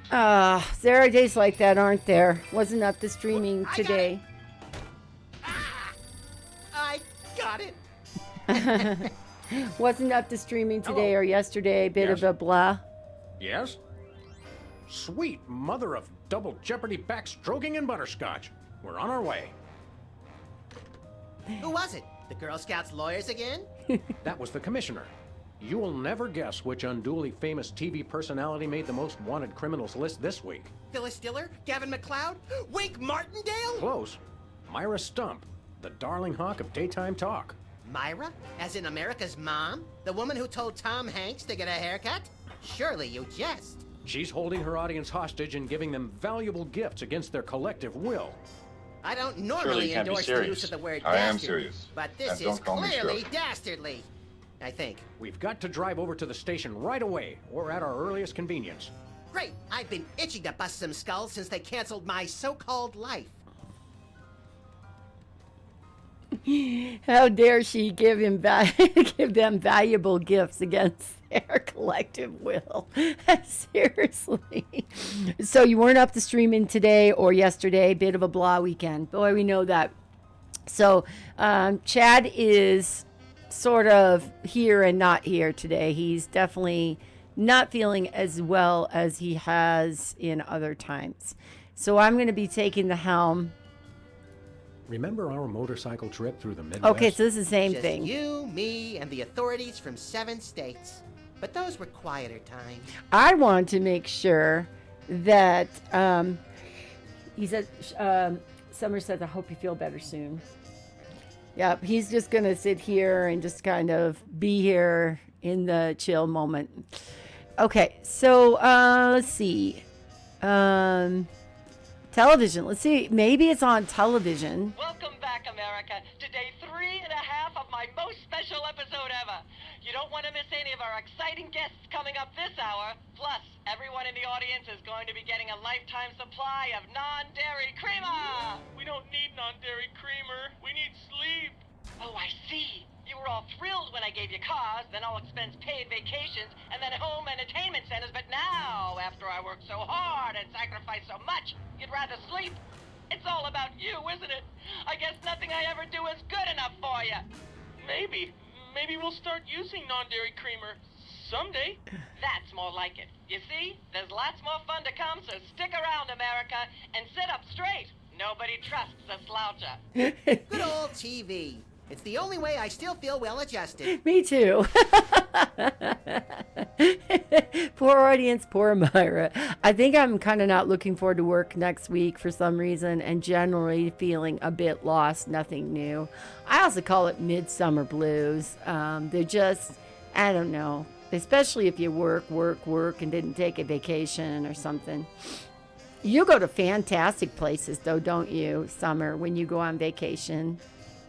There are days like that, aren't there? Wasn't up to streaming I got today. I got it. Wasn't up to streaming today Hello. or yesterday. Bit Yes. of a blah. Yes? Sweet mother of double jeopardy backstroking and butterscotch. We're on our way. Who was it? The Girl Scouts lawyers again? That was the commissioner. You will never guess which unduly famous TV personality made the most wanted criminals list this week. Phyllis Diller? Gavin McLeod? Wake Martindale? Close. Myra Stump, the darling hawk of daytime talk. Myra? As in America's mom? The woman who told Tom Hanks to get a haircut? Surely you jest. She's holding her audience hostage and giving them valuable gifts against their collective will. I don't Surely normally you can't be endorse the serious. use of the word I am dastardly, serious. but this And don't is call me clearly Shirley. dastardly. I think. We've got to drive over to the station right away, or at our earliest convenience. Great, I've been itching to bust some skulls since they canceled my so-called life. How dare she give him give them valuable gifts against their collective will? Seriously. So you weren't up to streaming today or yesterday. Bit of a blah weekend. Boy, we know that. So Chad is sort of here and not here today. He's definitely not feeling as well as he has in other times. So I'm going to be taking the helm. Remember our motorcycle trip through the Midwest? Okay, so this is the same Just thing. you, me, and the authorities from 7 states. But those were quieter times. I want to make sure that he said, Summer says, I hope you feel better soon. Yep, he's just going to sit here and just kind of be here in the chill moment. Okay, so let's see. Television. Let's see. Maybe it's on television. Welcome back, America, to day 3.5 of my most special episode ever. You don't want to miss any of our exciting guests coming up this hour. Plus, everyone in the audience is going to be getting a lifetime supply of non-dairy creamer. We don't need non-dairy creamer. We need sleep. Oh, I see. You were all thrilled when I gave you cars, then all expense paid vacations, and then home entertainment centers. But now, after I worked so hard and sacrificed so much, you'd rather sleep. It's all about you, isn't it? I guess nothing I ever do is good enough for you. Maybe we'll start using non-dairy creamer someday. That's more like it. You see, there's lots more fun to come, so stick around, America, and sit up straight. Nobody trusts a sloucher. Good old TV. It's the only way I still feel well adjusted. Me too. Poor audience, poor Myra. I think I'm kind of not looking forward to work next week for some reason and generally feeling a bit lost, nothing new. I also call it midsummer blues. They're just, I don't know, especially if you work and didn't take a vacation or something. You go to fantastic places though, don't you, Summer, when you go on vacation?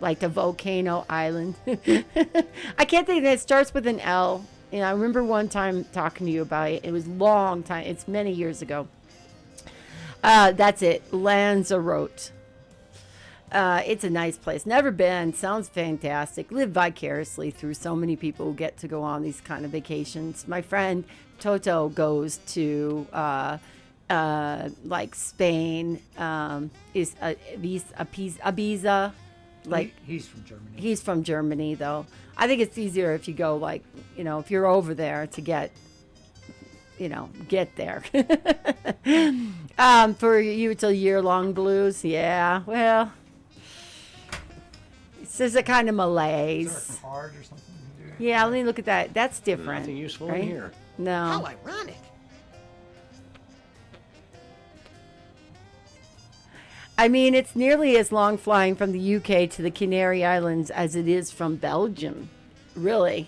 Like the Volcano Island. I can't think that it starts with an L. And I remember one time talking to you about it. It was long time. It's many years ago. That's it. Lanzarote. It's a nice place. Never been. Sounds fantastic. Live vicariously through so many people who get to go on these kind of vacations. My friend Toto goes to like Spain. Is Ibiza. Like he's from Germany. He's from Germany, though. I think it's easier if you go, like, you know, if you're over there to get there. For you, it's a year-long blues. Yeah, well, it's just a kind of malaise. Is there a card or something you can do? Yeah, let me look at that. That's different. Nothing useful right? in here. No. How ironic. I mean, it's nearly as long flying from the UK to the Canary Islands as it is from Belgium. Really.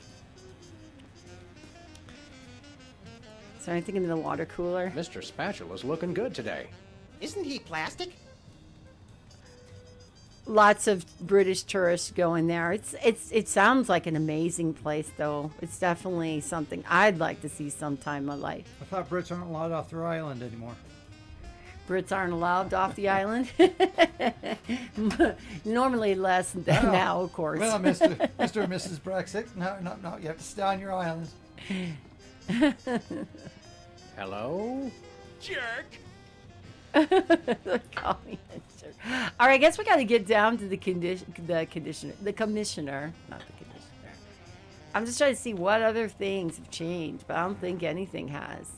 Is there anything in the water cooler? Mr. Spatula's looking good today. Isn't he plastic? Lots of British tourists going there. It sounds like an amazing place, though. It's definitely something I'd like to see sometime in my life. I thought Brits aren't allowed off their island anymore. Brits aren't allowed off the island. Normally less than now, of course. Well, Mr. and Mrs. Brexit, no, you have to stay on your island. Hello? jerk. Call me a jerk. All right, I guess we got to get down to the commissioner, not the conditioner. I'm just trying to see what other things have changed, but I don't think anything has.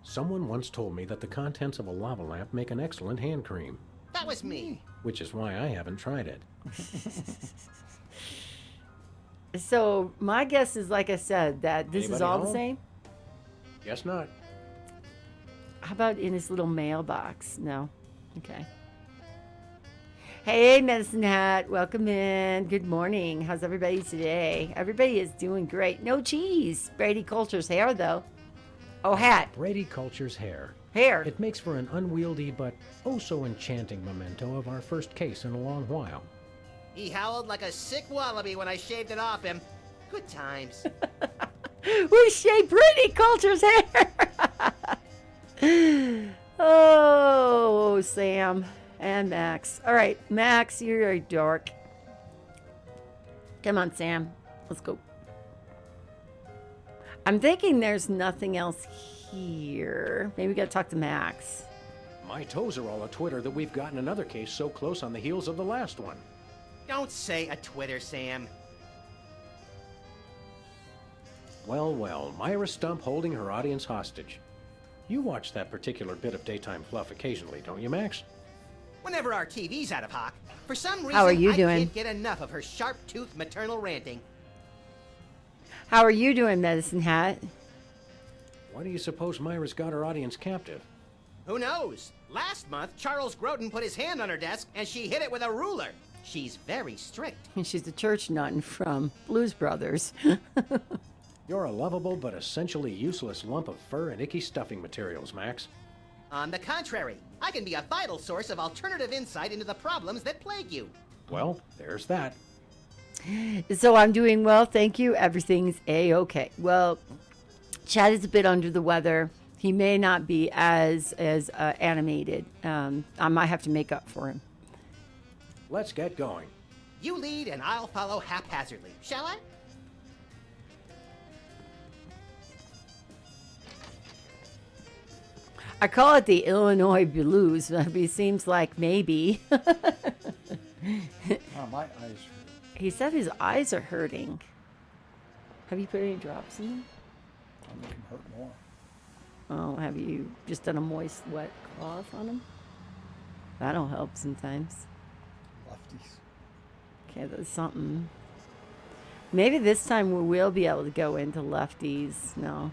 Someone once told me that the contents of a lava lamp make an excellent hand cream, That was me. which is why I haven't tried it. So my guess is, like I said, that this is Anybody all the home? same. Guess not. How about in his little mailbox? No. Okay. Hey, Medicine Hat. Welcome in. Good morning. How's everybody today? Everybody is doing great. No cheese. Brady Coulter's hair, though. Oh, hat. Brady Culture's hair. Hair. It makes for an unwieldy but oh so enchanting memento of our first case in a long while. He howled like a sick wallaby when I shaved it off him. Good times. We shaved Brady Coulter's hair. Oh, Sam and Max. All right, Max, you're a dork. Come on, Sam. Let's go. I'm thinking there's nothing else here. Maybe we gotta talk to Max. My toes are all a twitter that we've gotten another case so close on the heels of the last one. Don't say a Twitter, Sam. Well, well, Myra Stump holding her audience hostage. You watch that particular bit of daytime fluff occasionally, don't you, Max? Whenever our TV's out of hock, for some reason How are you I doing? can't get enough of her sharp-toothed maternal ranting. How are you doing, Medicine Hat? Why do you suppose Myra's got her audience captive? Who knows? Last month, Charles Grodin put his hand on her desk and she hit it with a ruler. She's very strict. And she's a church nun from Blues Brothers. You're a lovable but essentially useless lump of fur and icky stuffing materials, Max. On the contrary, I can be a vital source of alternative insight into the problems that plague you. Well, there's that. So I'm doing well, thank you. Everything's A-okay. Well, Chad is a bit under the weather. He may not be as animated. I might have to make up for him. Let's get going. You lead and I'll follow haphazardly, shall I? I call it the Illinois Blues, but it seems like maybe. Oh, my eyes hurt. He said his eyes are hurting. Have you put any drops in them? I'll make them hurt more. Oh, have you just done a moist, wet cloth on them? That'll help sometimes. Lefties. Okay, that's something. Maybe this time we will be able to go into lefties. No.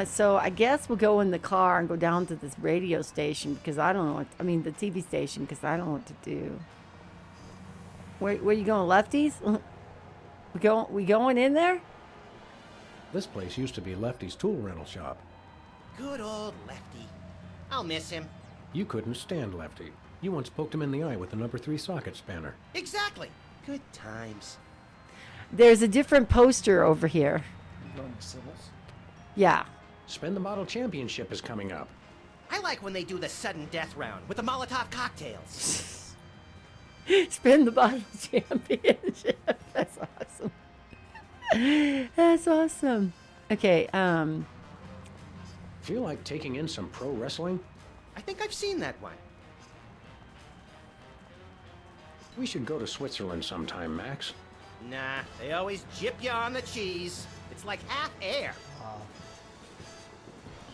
So I guess we'll go in the car and go down to this radio station because I don't know what, I mean the TV station because I don't know what to do. Where you going, lefties? We going in there? This place used to be Lefty's tool rental shop. Good old Lefty. I'll miss him. You couldn't stand Lefty. You once poked him in the eye with the number 3 socket spanner. Exactly. Good times. There's a different poster over here. You going to Sybil's? Yeah. Spend the Bottle Championship is coming up. I like when they do the sudden death round with the Molotov cocktails. Spin the bottle championship. That's awesome. That's awesome. Okay, Feel like taking in some pro wrestling? I think I've seen that one. We should go to Switzerland sometime, Max. Nah, they always jip you on the cheese. It's like half air.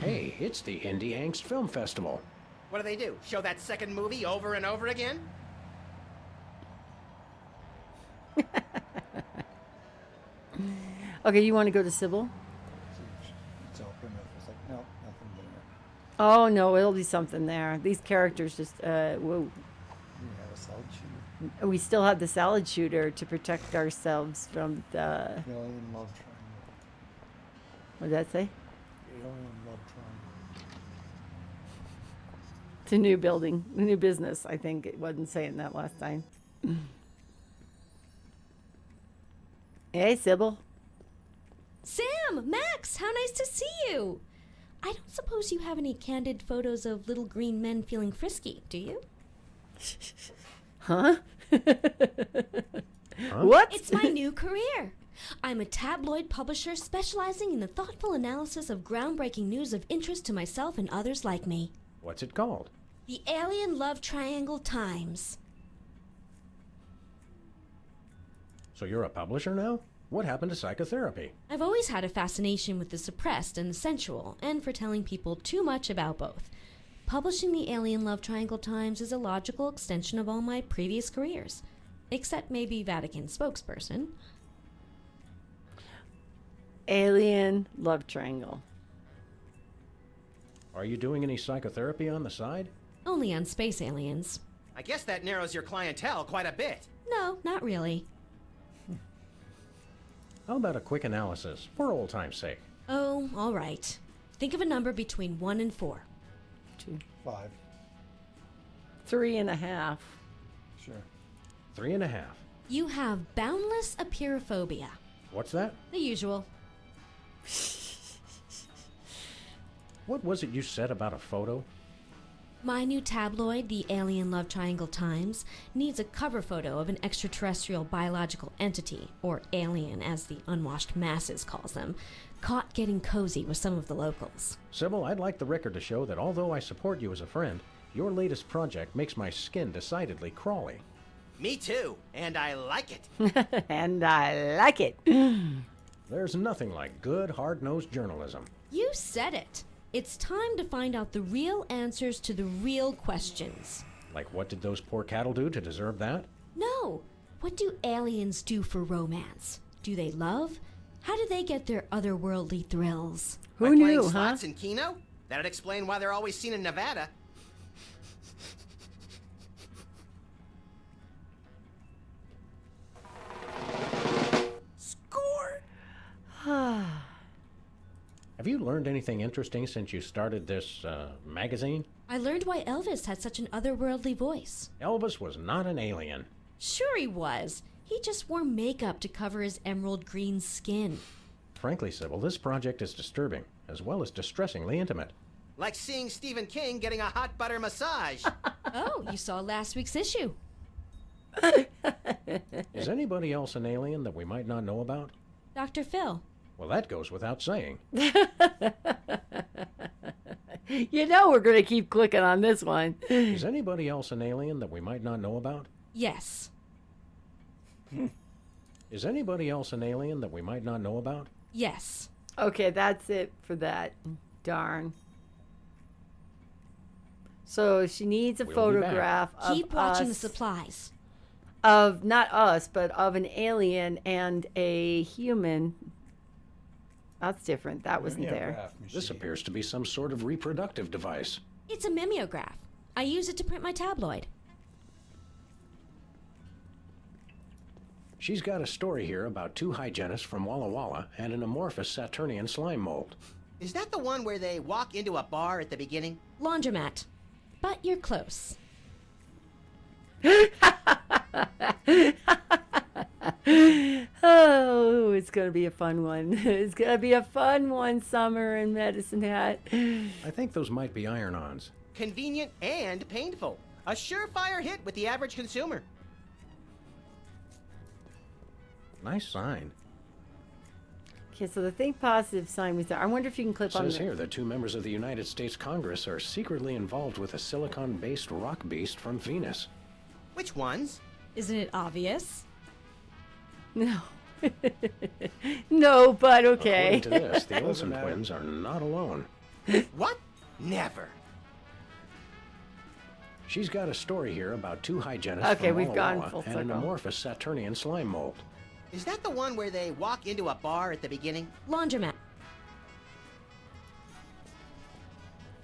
Hey, it's the Indie Angst Film Festival. What do? Show that second movie over and over again? okay, you want to go to Sybil? It's open. It's like, no, nothing there. Oh no, it'll be something there. These characters just whoa. You have a salad shooter. We still have the salad shooter to protect ourselves from the. Alien love triangle. What did that say? Alien love triangle. It's a new building, a new business. I think it wasn't saying that last time. Hey, Sybil. Sam, Max, how nice to see you. I don't suppose you have any candid photos of little green men feeling frisky, do you? Huh? Huh? What? It's my new career. I'm a tabloid publisher specializing in the thoughtful analysis of groundbreaking news of interest to myself and others like me. What's it called? The Alien Love Triangle Times. So you're a publisher now? What happened to psychotherapy? I've always had a fascination with the suppressed and the sensual, and for telling people too much about both. Publishing the Alien Love Triangle Times is a logical extension of all my previous careers. Except maybe Vatican spokesperson. Alien love triangle. Are you doing any psychotherapy on the side? Only on space aliens. I guess that narrows your clientele quite a bit. No, not really. How about a quick analysis, for old time's sake? Oh, all right. Think of a number between 1 and 4. 2, 5. 3.5. Sure. 3.5. You have boundless apeirophobia. What's that? The usual. What was it you said about a photo? My new tabloid, the Alien Love Triangle Times, needs a cover photo of an extraterrestrial biological entity, or alien as the unwashed masses calls them, caught getting cozy with some of the locals. Sybil, I'd like the record to show that although I support you as a friend, your latest project makes my skin decidedly crawly. Me too, and I like it. And I like it. There's nothing like good, hard-nosed journalism. You said it. It's time to find out the real answers to the real questions. Like, what did those poor cattle do to deserve that? No. What do aliens do for romance? Do they love? How do they get their otherworldly thrills? Who By knew, playing huh? slots in Keno? That'd explain why they're always seen in Nevada. Have you learned anything interesting since you started this, magazine? I learned why Elvis had such an otherworldly voice. Elvis was not an alien. Sure he was. He just wore makeup to cover his emerald green skin. Frankly, Sybil, this project is disturbing, as well as distressingly intimate. Like seeing Stephen King getting a hot butter massage. Oh, you saw last week's issue. Is anybody else an alien that we might not know about? Dr. Phil. Well, that goes without saying. You know we're going to keep clicking on this one. Is anybody else an alien that we might not know about? Yes. Is anybody else an alien that we might not know about? Yes. Okay, that's it for that. Darn. So she needs a We'll be back. photograph of Keep watching the us, supplies. of not us, but of an alien and a human. That's different. That wasn't there. Mimeograph This machine. appears to be some sort of reproductive device. It's a mimeograph. I use it to print my tabloid. She's got a story here about two hygienists from Walla Walla and an amorphous Saturnian slime mold. Is that the one where they walk into a bar at the beginning? Laundromat. But you're close. Oh, it's going to be a fun one. It's going to be a fun one, Summer in Medicine Hat. I think those might be iron-ons. Convenient and painful. A surefire hit with the average consumer. Nice sign. Okay, so the Think Positive sign was there. I wonder if you can clip It on says the... here that two members of the United States Congress are secretly involved with a silicon-based rock beast from Venus. Which ones? Isn't it obvious? No. No, but okay. According to this, the Doesn't Olsen matter. twins are not alone. What? Never. She's got a story here about two hygienists Okay, from we've Walla gone Walla full and an circle. amorphous Saturnian slime mold. Is that the one where they walk into a bar at the beginning? Laundromat.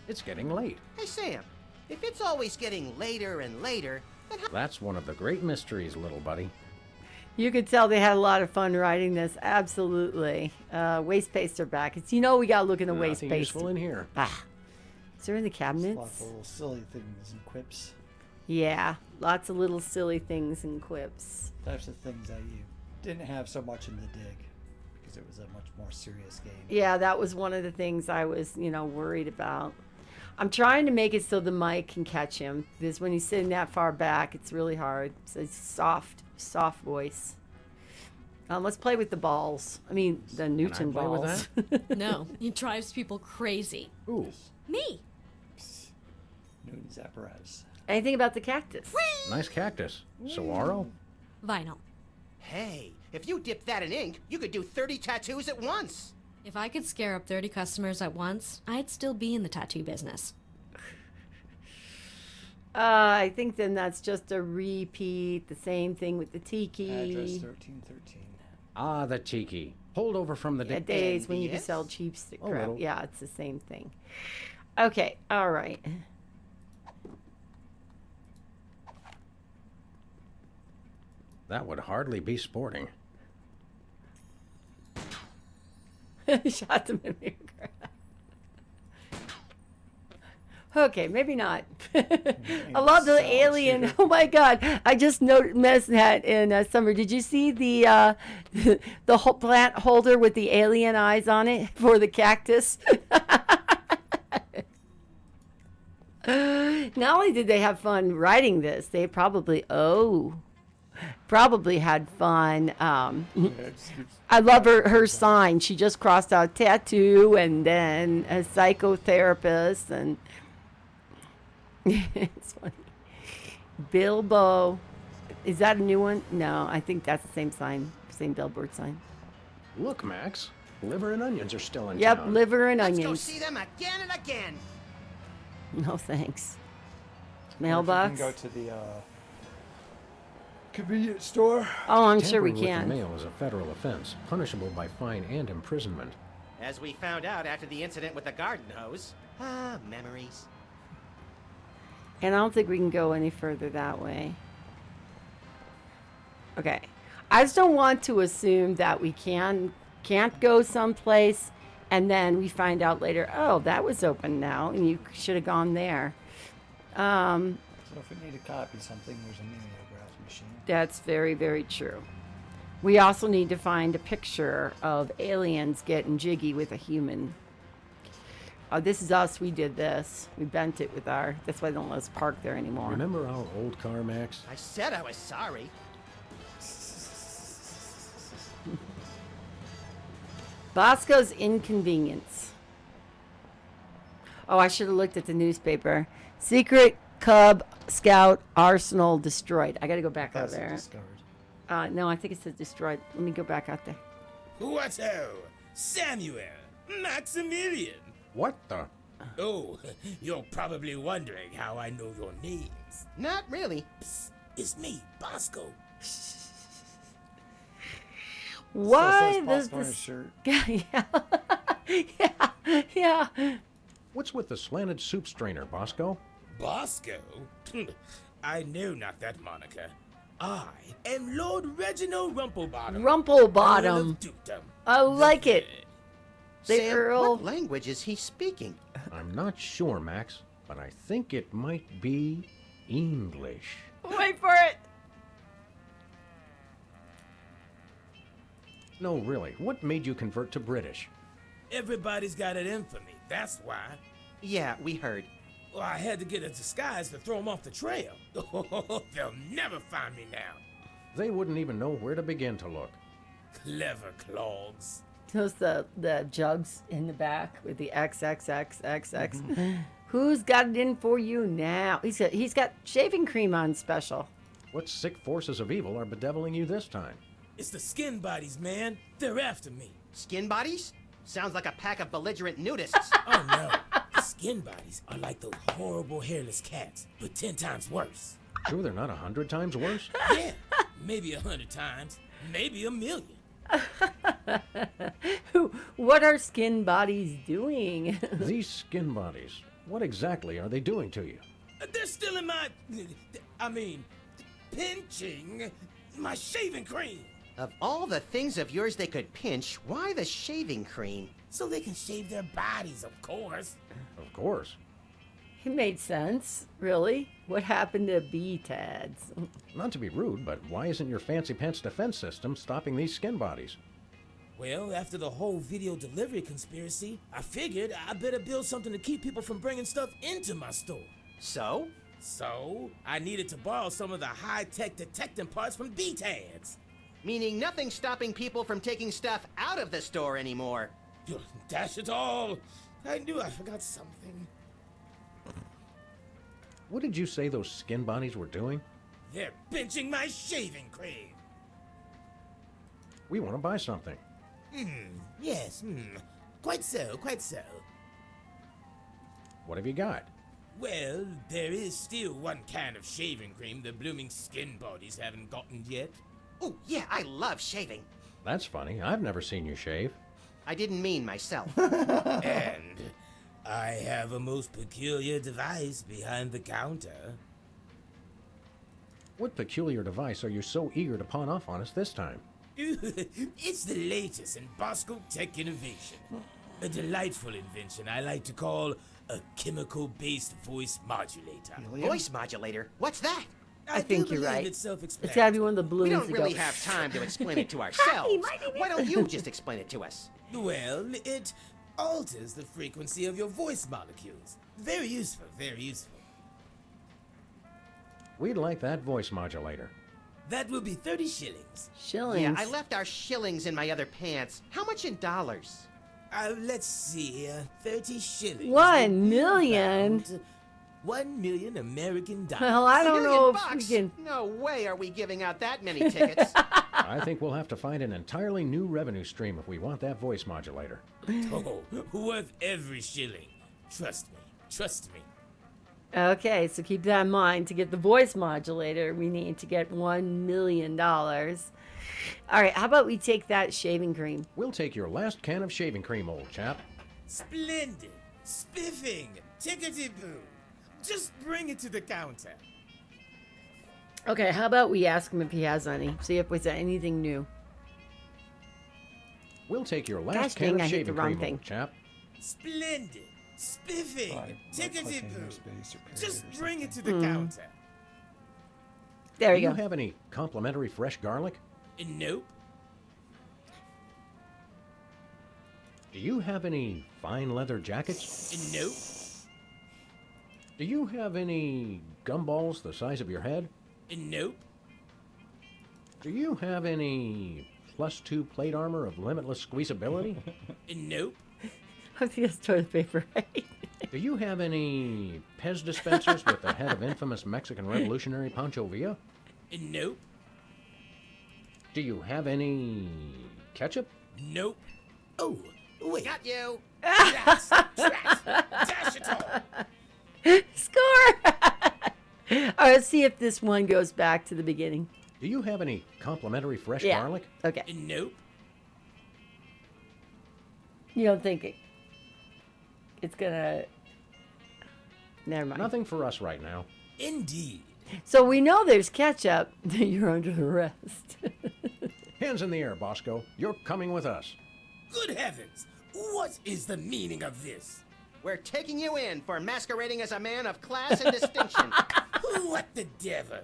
It's getting late. Hey, Sam. If it's always getting later and later, then how... That's one of the great mysteries, little buddy. You could tell they had a lot of fun writing this. Absolutely. Waste paste are back. It's, you know, we got to look in the waste Nothing paste. useful in here. Ah. Is there in the Lots cabinets? of little silly things and quips. Yeah, lots of little silly things and quips. Types of things that you didn't have so much in the dig because it was a much more serious game. Yeah, that was one of the things I was, worried about. I'm trying to make it so the mic can catch him. Because when he's sitting that far back, it's really hard. So it's soft voice. Let's play with the balls. I mean, the Newton play with balls. No, it drives people crazy. Ooh, Me. Newton's apparatus. Anything about the cactus? nice cactus. Saguaro? Vinyl. Hey, if you dip that in ink, you could do 30 tattoos at once. If I could scare up 30 customers at once, I'd still be in the tattoo business. I think then that's just a repeat. The same thing with the tiki. Address 1313. Ah, the tiki. Hold over from the Yeah, day. days when you can NBS? sell cheap stick A crap. little. Yeah, it's the same thing. Okay, all right. That would hardly be sporting. Shot them in the crap. Okay, maybe not. I love the Solid alien. shooter. Oh my god! I just noticed that in summer. Did you see the the whole plant holder with the alien eyes on it for the cactus? Not only did they have fun writing this, they probably had fun. I love her sign. She just crossed out tattoo and then a psychotherapist, and it's funny. Bilbo, is that a new one? No, I think that's the same sign, same billboard sign. Look, Max. Liver and onions are still in Yep, town. liver and Let's go onions. see them again and again. No thanks. Or Mailbox. if you can go to the convenience store. Oh, I'm sure we Tampering with can. the mail is a federal offense, punishable by fine and imprisonment. As we found out after the incident with the garden hose. Ah, memories. And I don't think we can go any further that way. Okay. I just don't want to assume that we can't go someplace and then we find out later, oh, that was open now and you should have gone there. So if we need to copy something, there's a mimeograph machine. That's very, very true. We also need to find a picture of aliens getting jiggy with a human. Oh, this is us. We did this. We bent it with our. That's why they don't let us park there anymore. Remember our old car, Max? I said I was sorry. Bosco's Inconvenience. Oh, I should have looked at the newspaper. Secret Cub Scout Arsenal destroyed. I got to go back out That's there. discovered. No, I think it says destroyed. Let me go back out there. What ho? Samuel! Maximilian! What the? Oh, you're probably wondering how I know your names. Not really. Psst, it's me, Bosco. Why So does Bosco on his this? shirt. Yeah. What's with the slanted soup strainer, Bosco? Bosco? I know not that moniker. I am Lord Reginald Rumplebottom. Earl Rumplebottom. of Dukedom. I like it. The Sam, Earl. what language is he speaking? I'm not sure, Max, but I think it might be English. Wait for it. No, really, what made you convert to British? Everybody's got it in for me, that's why. Yeah, we heard. Well, I had to get a disguise to throw them off the trail. They'll never find me now. They wouldn't even know where to begin to look. Clever clogs. Those the jugs in the back with the XXXXX. Who's got it in for you now? He's got shaving cream on special. What sick forces of evil are bedeviling you this time? It's the skin bodies, man. They're after me. Skin bodies? Sounds like a pack of belligerent nudists. Oh no. The skin bodies are like those horrible hairless cats, but 10 times worse. Sure they're not 100 times worse? Yeah, maybe 100 times, maybe 1,000,000. What are skin bodies doing? These skin bodies, what exactly are they doing to you? They're still in pinching my shaving cream. Of all the things of yours they could pinch, why the shaving cream? So they can shave their bodies, of course. Of course. It made sense, really. What happened to B-Tads? Not to be rude, but why isn't your fancy pants defense system stopping these skin bodies? Well, after the whole video delivery conspiracy, I figured I better build something to keep people from bringing stuff into my store. So? So, I needed to borrow some of the high-tech detecting parts from B-Tads. meaning nothing's stopping people from taking stuff out of the store anymore. Dash it all! I knew I forgot something. What did you say those skin bodies were doing? They're benching my shaving cream. We want to buy something. Yes, quite so, quite so. What have you got? Well, there is still one can of shaving cream the blooming skin bodies haven't gotten yet. Oh, yeah, I love shaving. That's funny. I've never seen you shave. I didn't mean myself. And I have a most peculiar device behind the counter. What peculiar device are you so eager to pawn off on us this time? It's the latest in Bosco tech innovation. A delightful invention I like to call a chemical-based voice modulator. Voice modulator? What's that? I think do you're believe right. It's It's gotta be one of the We balloons don't that really go. have time to explain it to ourselves. Why don't you just explain it to us? Well, it alters the frequency of your voice molecules. Very useful, very useful. We'd like that voice modulator. That will be 30 shillings. Shillings. Yeah, I left our shillings in my other pants. How much in dollars? Let's see here. 30 shillings. 1 million? About 1 million American dollars. Well, I don't know if $1 million? we can. No way are we giving out that many tickets. I think we'll have to find an entirely new revenue stream if we want that voice modulator. Oh, worth every shilling. Trust me. Trust me. Okay, so keep that in mind. To get the voice modulator, we need to get $1 million. All right, how about we take that shaving cream? We'll take your last can of shaving cream, old chap. Splendid. Spiffing. Tickety-boo. Just bring it to the counter. Okay, how about we ask him if he has any? See if we say anything new. We'll take your Gosh last can dang, of I hit the shaving wrong cream, thing. old chap. Splendid. Spiffing. By clicking Tickety-boo. space or period Just or bring it to something. the counter. There Do you you go. have any complimentary fresh garlic? Nope. Do you have any fine leather jackets? Nope. Do you have any gumballs the size of your head? Nope. Do you have any +2 plate armor of limitless squeezability? Nope. I think that's toilet paper, right? Do you have any Pez dispensers with the head of infamous Mexican revolutionary Pancho Villa? Nope. Do you have any ketchup? Nope. Oh, wait. Got you. Yes. Dash it all. Score! All right, let's see if this one goes back to the beginning. Do you have any complimentary fresh Yeah. garlic? Okay. Nope. You don't think it's gonna. Never mind. Nothing for us right now. Indeed. So we know there's ketchup. You're under arrest. Hands in the air, Bosco. You're coming with us. Good heavens. What is the meaning of this? We're taking you in for masquerading as a man of class and distinction. What the devil?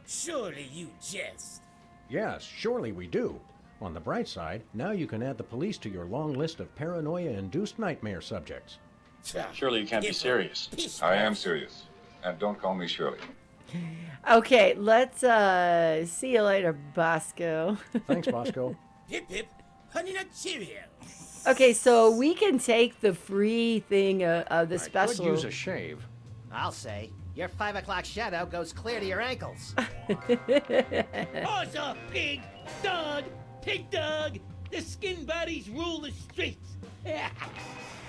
Surely you jest. Yes, surely we do. On the bright side, now you can add the police to your long list of paranoia-induced nightmare subjects. Surely you can't be serious. I am serious. And don't call me Shirley. Okay, let's see you later, Bosco. Thanks, Bosco. Hip hip, honey nut Cheerio. Okay, so we can take the free thing of the I special. could use a shave. I'll say, your 5 o'clock shadow goes clear to your ankles. Horse off, pig! Dog! Pig dog! The skin bodies rule the streets!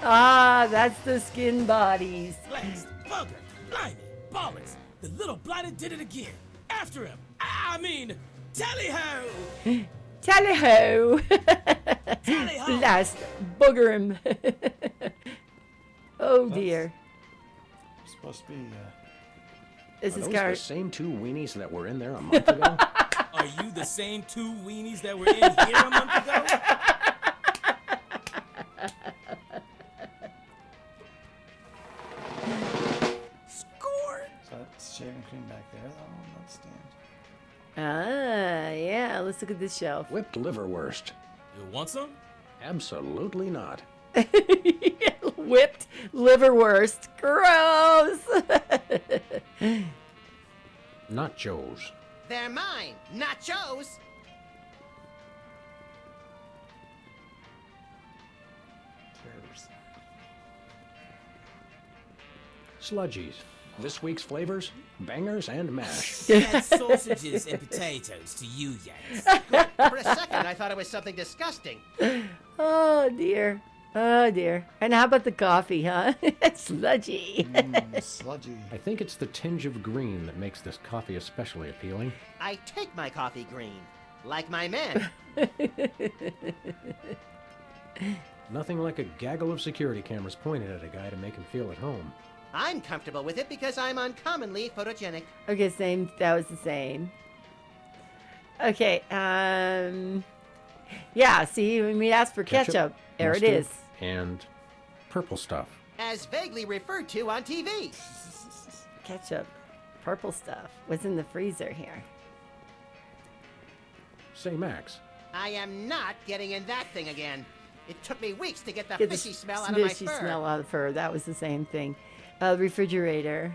Ah, that's the skin bodies. Blast, bugger, blimey, bollocks. The little blighter did it again. After him. I mean, tally-ho! Tally-ho! Tally-ho! Blast, booger him. Oh dear. It's supposed to be. This Are is those kind the of. same 2 weenies that were in there a month ago? Are you the same 2 weenies that were in here a month ago? Score! So that's shaving cream back there. That one not stand. Ah, yeah. Let's look at this shelf. Whipped liverwurst. You want some? Absolutely not. Whipped liverwurst. Gross. Nachos. They're mine, not Joe's. Cheers. Sludgies. This week's flavors, bangers and mash. Add sausages and potatoes to you, Yanks. For a second, I thought it was something disgusting. Oh dear. Oh dear. And how about the coffee, huh? Sludgy. Sludgy. I think it's the tinge of green that makes this coffee especially appealing. I take my coffee green, like my men. Nothing like a gaggle of security cameras pointed at a guy to make him feel at home. I'm comfortable with it because I'm uncommonly photogenic. Okay, same. That was the same. Okay, yeah, see, when we asked for ketchup, there it mustard, is. And purple stuff. As vaguely referred to on TV. Ketchup, purple stuff. What's in the freezer here? Say, Max, I am not getting in that thing again. It took me weeks to get the Get the fishy smell out of my fishy fur. smell out of fur. That was the same thing. Refrigerator.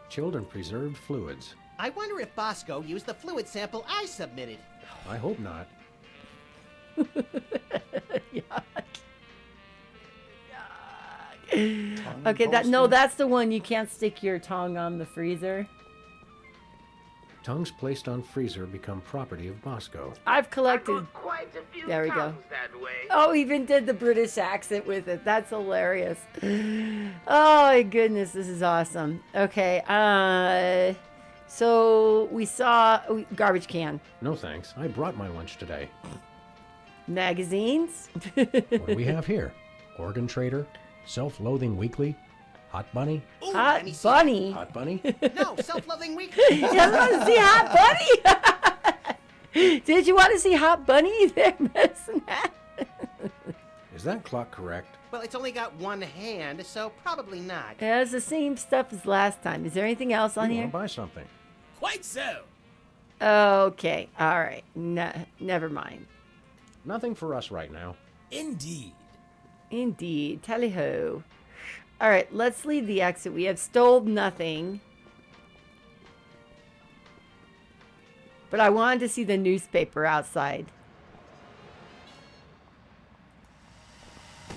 chilled and preserved fluids. I wonder if Bosco used the fluid sample I submitted. I hope not. Yuck. Okay, that's the one you can't stick your tongue on the freezer. Tongues placed on freezer become property of Bosco. I've collected. Quite a few There we go. tongues that way. Oh, even did the British accent with it. That's hilarious. Oh my goodness, this is awesome. Okay, so we saw garbage can. No thanks. I brought my lunch today. Magazines. What do we have here? Organ Trader, Self-Loathing Weekly, Hot Bunny. Ooh, Hot let me see Bunny. Hot Bunny? No, self-loving weekly. You guys want to see Hot Bunny? Did you want to see Hot Bunny there, Medicine Hat? Is that clock correct? Well, it's only got one hand, so probably not. Yeah, it's the same stuff as last time. Is there anything else on You here? want to buy something? Quite so. Okay, all right. No, never mind. Nothing for us right now. Indeed. Indeed. Tally-ho. All right, let's leave the exit. We have stole nothing. But I wanted to see the newspaper outside.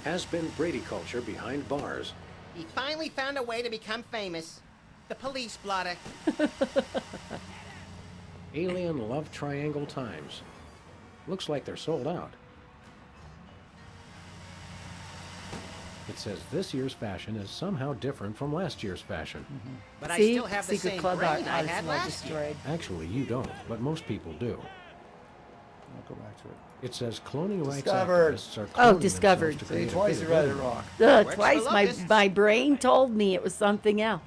Has been Brady culture behind bars. He finally found a way to become famous. The police blotter. Alien Love Triangle Times. Looks like they're sold out. It says this year's fashion is somehow different from last year's fashion. But See? I still have the Secret same Club brain I artists had were last year. destroyed. Actually, you don't, but most people do. I'll go back to it. It says cloning rights Discovered. activists are Oh, cloning discovered. themselves to See, create a twice you bigger read it movie. wrong. Works Twice for my locusts. my brain told me it was something else.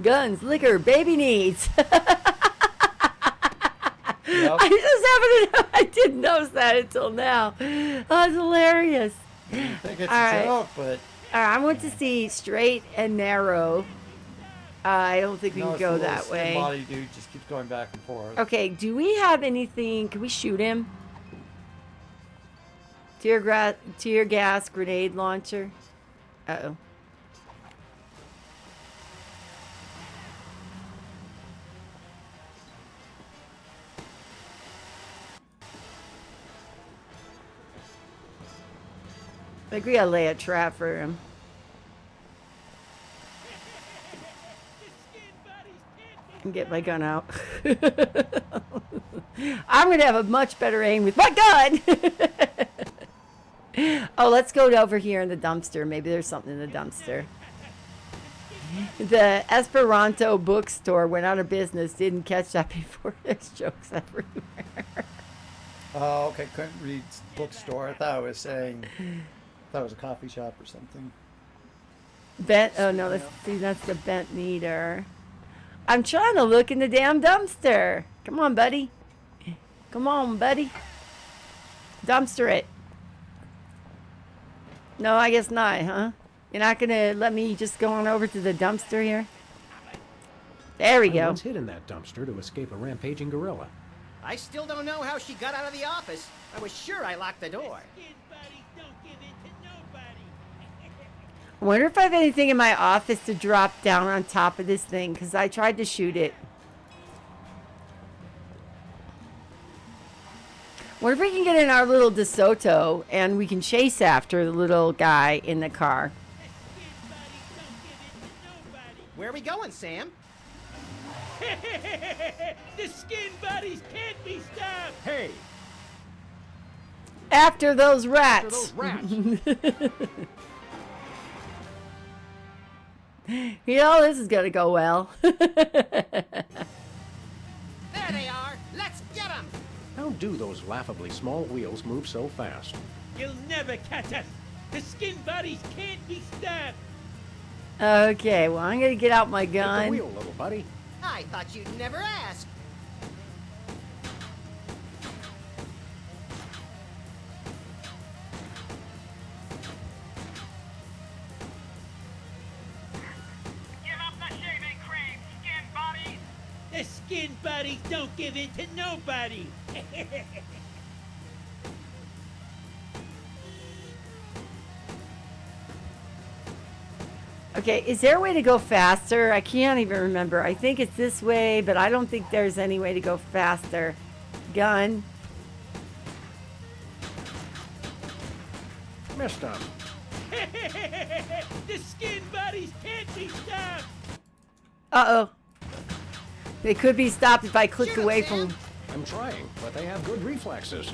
Guns, liquor, baby needs. Yep. I just happened to know. I didn't notice that until now. Oh, it's hilarious. I think it's All right. a joke, but All right, I want to see straight and narrow. I don't think we no, can it's go the little that skin way. body dude just keeps going back and forth. Okay, do we have anything? Can we shoot him? Tear gas grenade launcher. Uh-oh. I think we gotta lay a trap for him. And get my gun out. I'm gonna have a much better aim with my gun. Oh, let's go over here in the dumpster. Maybe there's something in the dumpster. The Esperanto bookstore went out of business. Didn't catch that before. There's jokes everywhere. Oh, okay. Couldn't read bookstore. I thought it was saying. Thought it was a coffee shop or something. Bent. Oh no, that's the bent meter. I'm trying to look in the damn dumpster. Come on, buddy. Come on, buddy. Dumpster it. No, I guess not, huh? You're not gonna let me just go on over to the dumpster here? There we I go. once hid in that dumpster to escape a rampaging gorilla. I still don't know how she got out of the office. I was sure I locked the door. Skin buddies don't give in to nobody. I wonder if I have anything in my office to drop down on top of this thing, because I tried to shoot it. What if we can get in our little DeSoto and we can chase after the little guy in the car? Where are we going, Sam? The skin buddies can't be stopped. Hey, After those after rats. those rats. You know, this is going to go well. There they are. Let's get them. How do those laughably small wheels move so fast? You'll never catch us. The skin buddies can't be stopped. Okay, well, I'm going to get out my Take the gun. wheel, little buddy. I thought you'd never ask. Give up the shaving cream, skin buddies. The skin buddies don't give in to nobody. Okay, is there a way to go faster? I can't even remember. I think it's this way, but I don't think there's any way to go faster. Gun. Missed him. The skin buddies can't be stopped. Uh-oh. They could be stopped if I click Shoot 'em, away Sam. from... I'm trying, but they have good reflexes.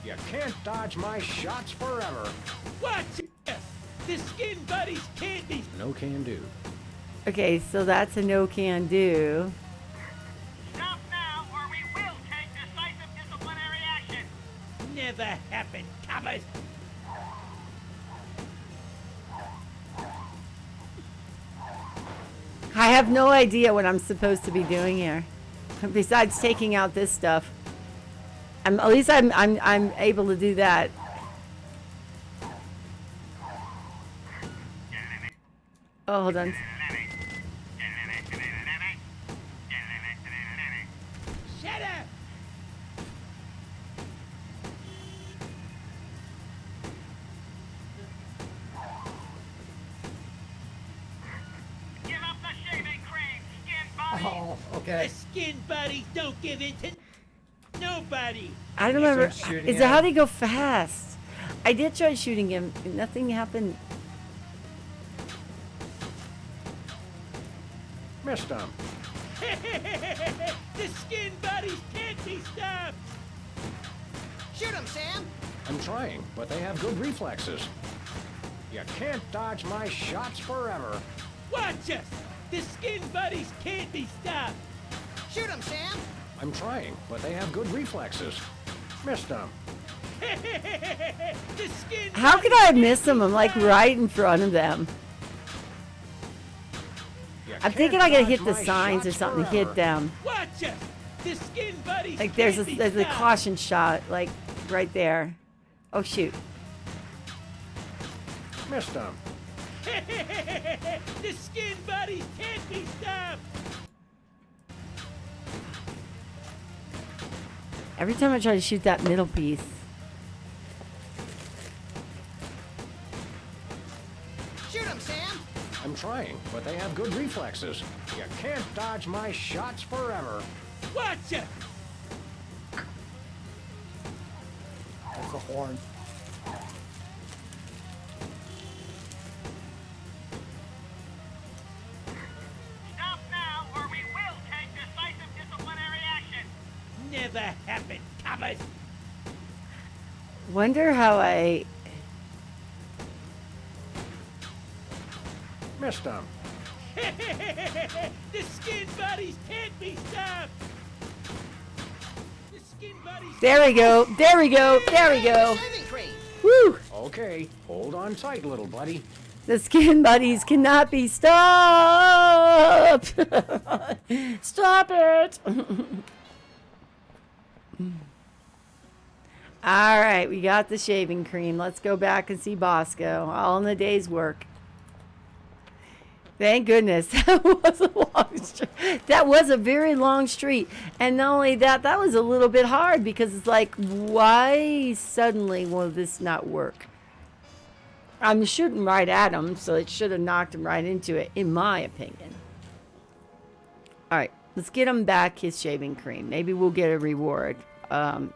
You can't dodge my shots forever. Watch us. The skin buddies can't be. No can do. Okay, so that's a no can do. Stop now, or we will take decisive disciplinary action. Never happened, Thomas. I have no idea what I'm supposed to be doing here. Besides taking out this stuff. At least I'm able to do that. Oh, hold on. Shut up. Give up the shaving cream, skin buddies. Oh, The okay. skin buddies don't give in to nobody. I don't You remember. start shooting Is it at how him? they go fast? I did try shooting him. Nothing happened. Missed him. The skin buddies can't be stopped. Shoot him, Sam. I'm trying, but they have good reflexes. You can't dodge my shots forever. Watch us. The skin buddies can't be stopped. Shoot him, Sam. I'm trying, but they have good reflexes. Missed him. The skin How could I have missed them? I'm like right in front of them. You I'm can't thinking I gotta dodge hit the my signs or shots something to forever. hit them. Watch us. The skin buddies Like there's can't be a stopped. caution shot, like right there. Oh shoot. Missed him. The skin buddies can't be stopped. Every time I try to shoot that middle piece. Shoot him, Sam. I'm trying, but they have good reflexes. You can't dodge my shots forever. Watch us. That's a horn. Stop now, or we will take decisive disciplinary action. Never happened, Thomas. Wonder how I... Missed him. The skin buddies can't be stopped. The skin buddies. There we go. There we go. There we go. Shaving cream. Woo! Okay, hold on tight, little buddy. The skin buddies cannot be stopped. Stop it. All right, we got the shaving cream. Let's go back and see Bosco. All in the day's work. Thank goodness. That was a long street. That was a very long street. And not only that, that was a little bit hard because it's like, why suddenly will this not work? I'm shooting right at him, so it should have knocked him right into it, in my opinion. All right, let's get him back his shaving cream. Maybe we'll get a reward Well,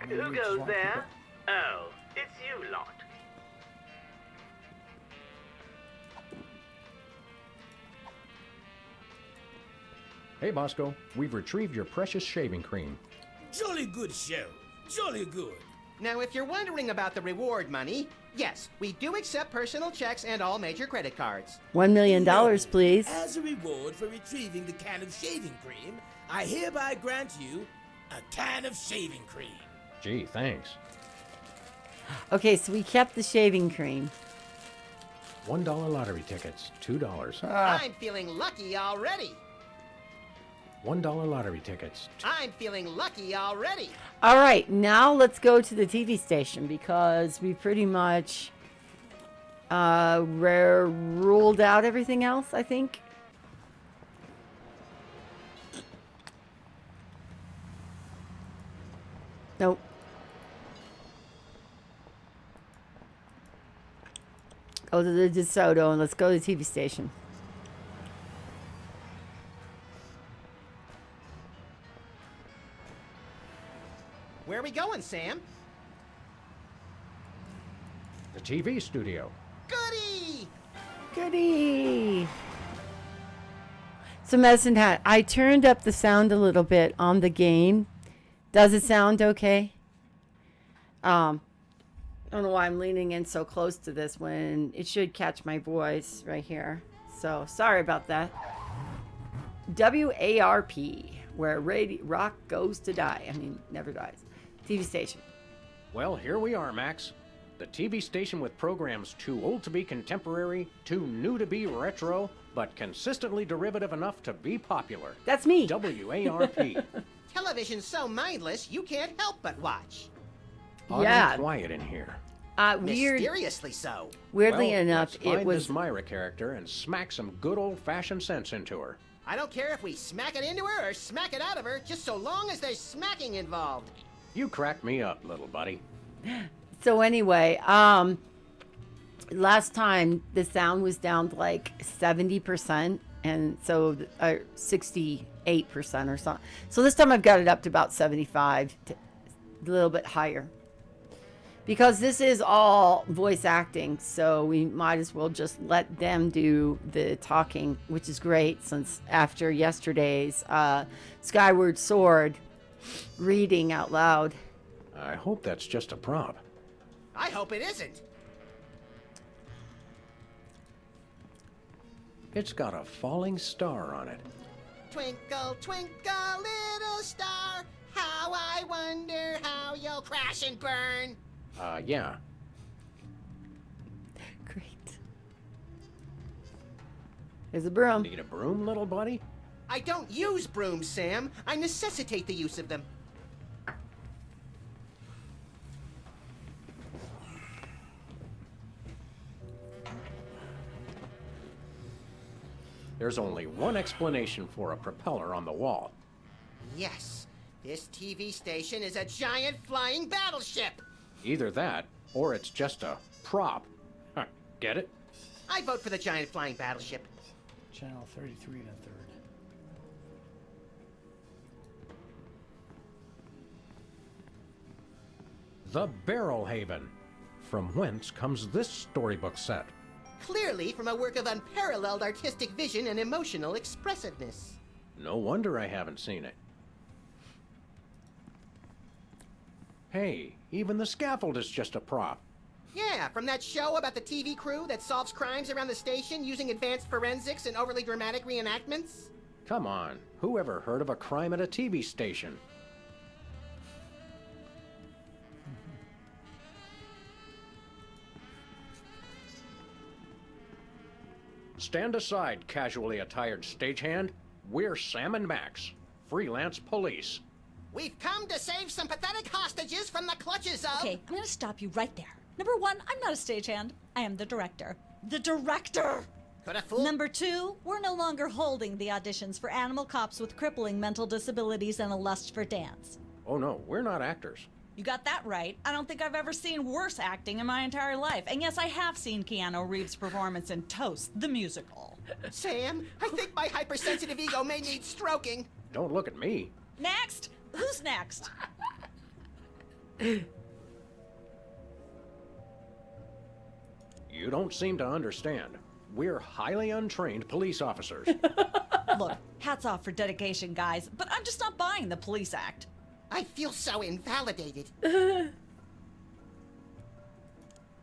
maybe Who we just goes wanna keep there? it- Oh, it's you lot. Hey, Bosco, we've retrieved your precious shaving cream. Jolly good show. Jolly good. Now, if you're wondering about the reward money, yes, we do accept personal checks and all major credit cards. $1 million, please. As a reward for retrieving the can of shaving cream, I hereby grant you a can of shaving cream. Gee, thanks. Okay, so we kept the shaving cream. $1 lottery tickets, $2. I'm feeling lucky already. $1 lottery tickets. I'm feeling lucky already. All right, now let's go to the TV station because we pretty much ruled out everything else, I think. Nope. Go to the DeSoto and let's go to the TV station. Where are we going, Sam? The TV studio. Goody! Goody! So Medicine Hat, I turned up the sound a little bit on the gain. Does it sound okay? I don't know why I'm leaning in so close to this when it should catch my voice right here. So sorry about that. WARP, where rock goes to die. I mean, never dies. TV station. Well, here we are, Max. The TV station with programs too old to be contemporary, too new to be retro, but consistently derivative enough to be popular. That's me. WARP. Television's so mindless, you can't help but watch. Oddly Yeah. quiet in here. Mysteriously so. Weirdly Well, enough, let's find it was this Myra character and smack some good old-fashioned sense into her. I don't care if we smack it into her or smack it out of her, just so long as there's smacking involved. You crack me up, little buddy. So anyway, last time the sound was down to like 70%, and so 68% or something. So this time I've got it up to about 75, a little bit higher. Because this is all voice acting, so we might as well just let them do the talking, which is great since after yesterday's Skyward Sword reading out loud. I hope that's just a prop. I hope it isn't. It's got a falling star on it. Twinkle, twinkle, little star, how I wonder how you'll crash and burn. Yeah. Great. There's a broom. Need a broom, little buddy? I don't use brooms, Sam. I necessitate the use of them. There's only one explanation for a propeller on the wall. Yes, this TV station is a giant flying battleship. Either that, or it's just a prop. Huh, get it? I vote for the giant flying battleship. Channel 33 and a third. The Barrel Haven. From whence comes this storybook set? Clearly from a work of unparalleled artistic vision and emotional expressiveness. No wonder I haven't seen it. Hey, even the scaffold is just a prop. Yeah, from that show about the TV crew that solves crimes around the station using advanced forensics and overly dramatic reenactments. Come on, who ever heard of a crime at a TV station? Stand aside, casually attired stagehand. We're Sam and Max, freelance police. We've come to save some pathetic hostages from the clutches of... Okay, I'm gonna stop you right there. Number one, I'm not a stagehand. I am the director. The director! Could a fool... Number two, we're no longer holding the auditions for animal cops with crippling mental disabilities and a lust for dance. Oh no, we're not actors. You got that right. I don't think I've ever seen worse acting in my entire life. And yes, I have seen Keanu Reeves' performance in Toast, the musical. Sam, I think my hypersensitive ego may need stroking. Don't look at me. Next! Who's next? You don't seem to understand. We're highly untrained police officers. Look, hats off for dedication, guys, but I'm just not buying the police act. I feel so invalidated.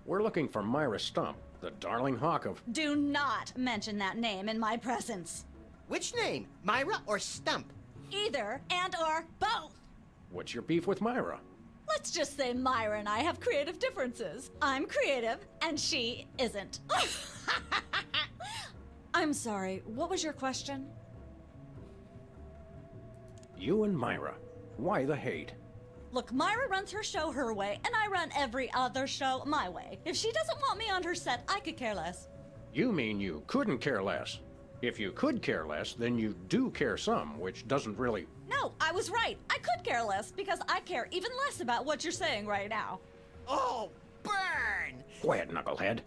We're looking for Myra Stump, the darling hawk of... Do not mention that name in my presence. Which name? Myra or Stump? Either and or both. What's your beef with Myra? Let's just say Myra and I have creative differences. I'm creative, and she isn't. I'm sorry, what was your question? You and Myra. Why the hate? Look, Myra runs her show her way, and I run every other show my way. If she doesn't want me on her set, I could care less. You mean you couldn't care less? If you could care less, then you do care some, which doesn't really... No, I was right. I could care less because I care even less about what you're saying right now. Oh, burn! Quiet, knucklehead.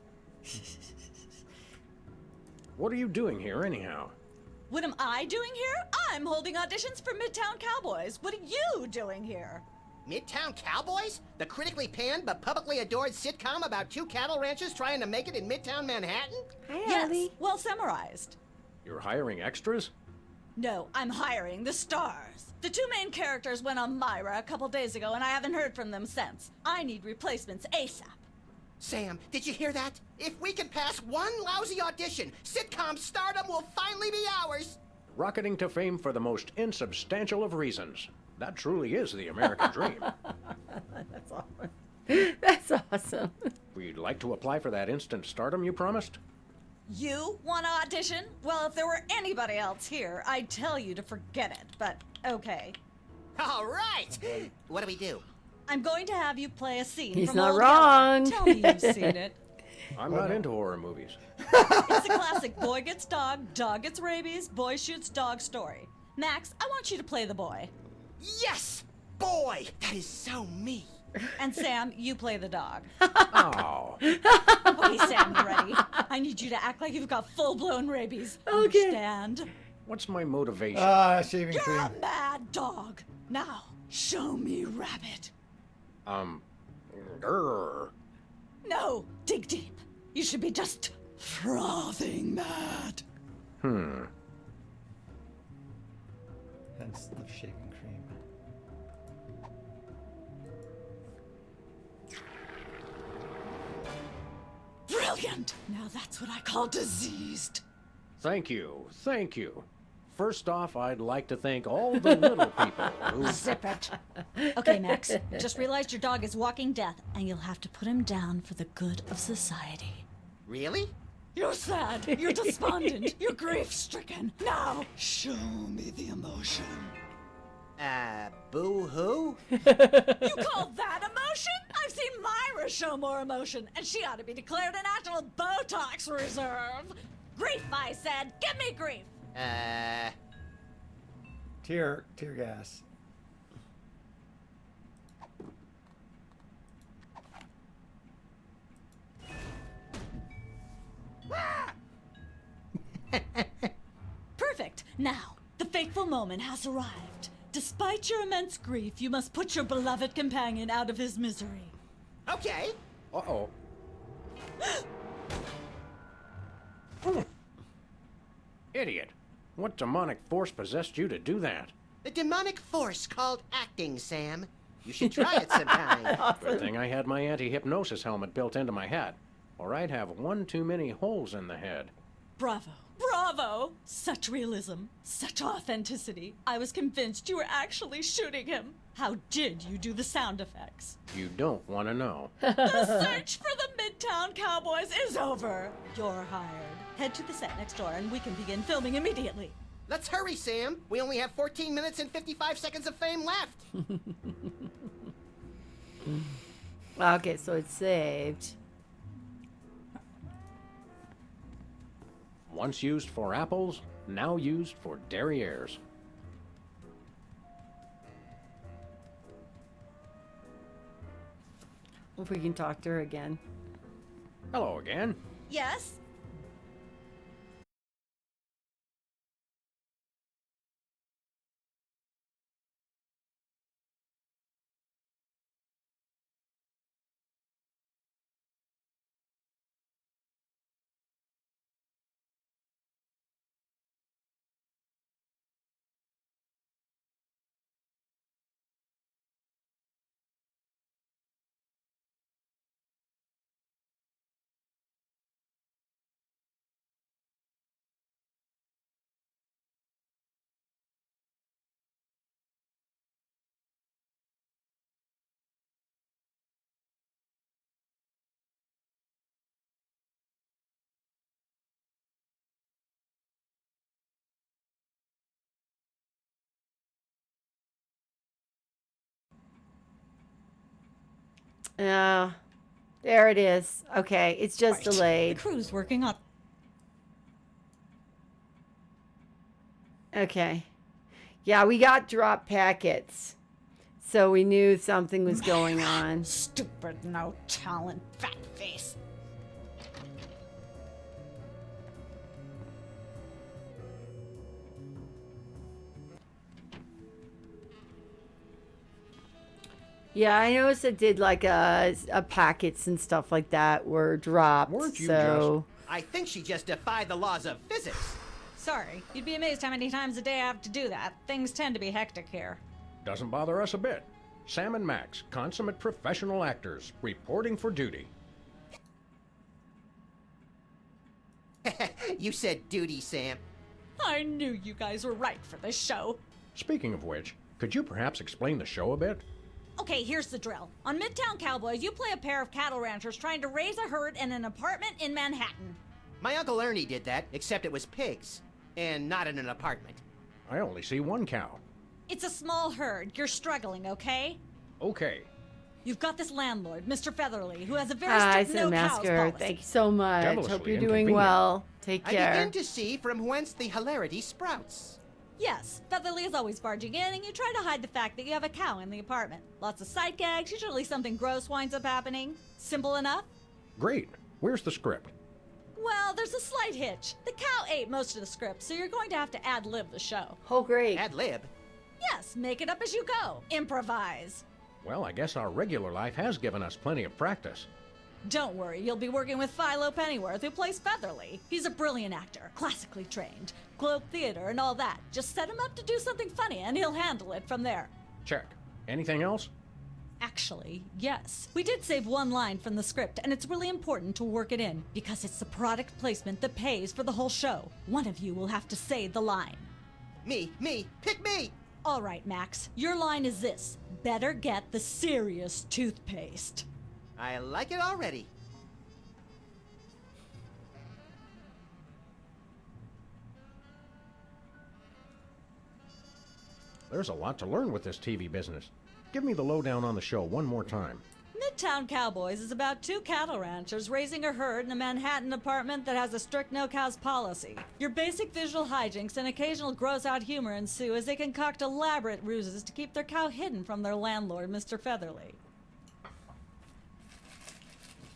What are you doing here, anyhow? What am I doing here? I'm holding auditions for Midtown Cowboys. What are you doing here? Midtown Cowboys? The critically panned but publicly adored sitcom about two cattle ranchers trying to make it in Midtown Manhattan? Yes, well summarized. You're hiring extras? No, I'm hiring the stars. The two main characters went on Myra a couple days ago, and I haven't heard from them since. I need replacements ASAP. Sam, did you hear that? If we can pass one lousy audition, sitcom stardom will finally be ours. Rocketing to fame for the most insubstantial of reasons. That truly is the American dream. That's awesome. That's awesome. We'd like to apply for that instant stardom you promised. You want to audition? Well, if there were anybody else here, I'd tell you to forget it, but okay. All right. What do we do? I'm going to have you play a scene He's from not Old wrong. Yeller. Tell me you've seen it. I'm not into horror movies. It's the classic boy gets dog gets rabies, boy shoots dog story. Max, I want you to play the boy. Yes! Boy, that is so me. And Sam, you play the dog. Oh. Okay, Sam, you ready? I need you to act like you've got full-blown rabies. Okay. Understand? What's my motivation? Shaving You're cream. a mad dog. Now, show me rabbit. Grr. No, dig deep. You should be just frothing mad. Hence the shaving cream. Brilliant. Now that's what I call diseased. Thank you, thank you. First off, I'd like to thank all the little people who... Zip it. Okay, Max. Just realized your dog is walking death, and you'll have to put him down for the good of society. Really? You're sad. You're despondent. You're grief-stricken. Now, show me the emotion. Boo-hoo? You call that emotion? I've seen Myra show more emotion, and she ought to be declared a national Botox reserve. Grief, I said. Give me grief. Tear gas. Perfect. Now, the fateful moment has arrived. Despite your immense grief, you must put your beloved companion out of his misery. Okay. Uh-oh. Idiot. What demonic force possessed you to do that? The demonic force called acting, Sam. You should try it sometime. Good thing I had my anti-hypnosis helmet built into my hat, or I'd have one too many holes in the head. Bravo. Bravo! Such realism, such authenticity. I was convinced you were actually shooting him. How did you do the sound effects? You don't want to know. The search for the Midtown Cowboys is over. You're hired. Head to the set next door and we can begin filming immediately. Let's hurry, Sam. We only have 14 minutes and 55 seconds of fame left. Okay, so it's saved. Once used for apples, now used for derrieres. If we can talk to her again. Hello again. Yes? Oh, there it is. Okay, it's just The delayed. crew's working on. Okay. Yeah, we got drop packets. So we knew something was going on. Stupid, no talent, fat face. Yeah, I noticed it did like a packets and stuff like that were dropped. Weren't you so I think she just defied the laws of physics. Sorry, you'd be amazed how many times a day I have to do that. Things tend to be hectic here. Doesn't bother us a bit. Sam and Max, consummate professional actors, reporting for duty. You said duty, Sam. I knew you guys were right for this show. Speaking of which, could you perhaps explain the show a bit? Okay, here's the drill. On Midtown Cowboys, you play a pair of cattle ranchers trying to raise a herd in an apartment in Manhattan. My Uncle Ernie did that, except it was pigs. And not in an apartment. I only see one cow. It's a small herd. You're struggling, okay? Okay. You've got this landlord, Mr. Featherly, who has a very Hi, strict no cows Masker. policy. Thank you so much. Devilishly Hope you're doing inconvenient. well. Take I care. begin to see from whence the hilarity sprouts. Yes, Featherly is always barging in, and you try to hide the fact that you have a cow in the apartment. Lots of sight gags, usually something gross winds up happening. Simple enough? Great. Where's the script? Well, there's a slight hitch. The cow ate most of the script, so you're going to have to ad-lib the show. Oh, great. Ad lib. Yes, make it up as you go. Improvise. Well, I guess our regular life has given us plenty of practice. Don't worry, you'll be working with Philo Pennyworth, who plays Featherly. He's a brilliant actor, classically trained, Globe Theater and all that. Just set him up to do something funny, and he'll handle it from there. Check. Anything else? Actually, yes. We did save one line from the script, and it's really important to work it in, because it's the product placement that pays for the whole show. One of you will have to say the line. Me, pick me! All right, Max, your line is this. Better get the serious toothpaste. I like it already. There's a lot to learn with this TV business. Give me the lowdown on the show one more time. Midtown Cowboys is about two cattle ranchers raising a herd in a Manhattan apartment that has a strict no-cows policy. Your basic visual hijinks and occasional gross-out humor ensue as they concoct elaborate ruses to keep their cow hidden from their landlord, Mr. Featherly.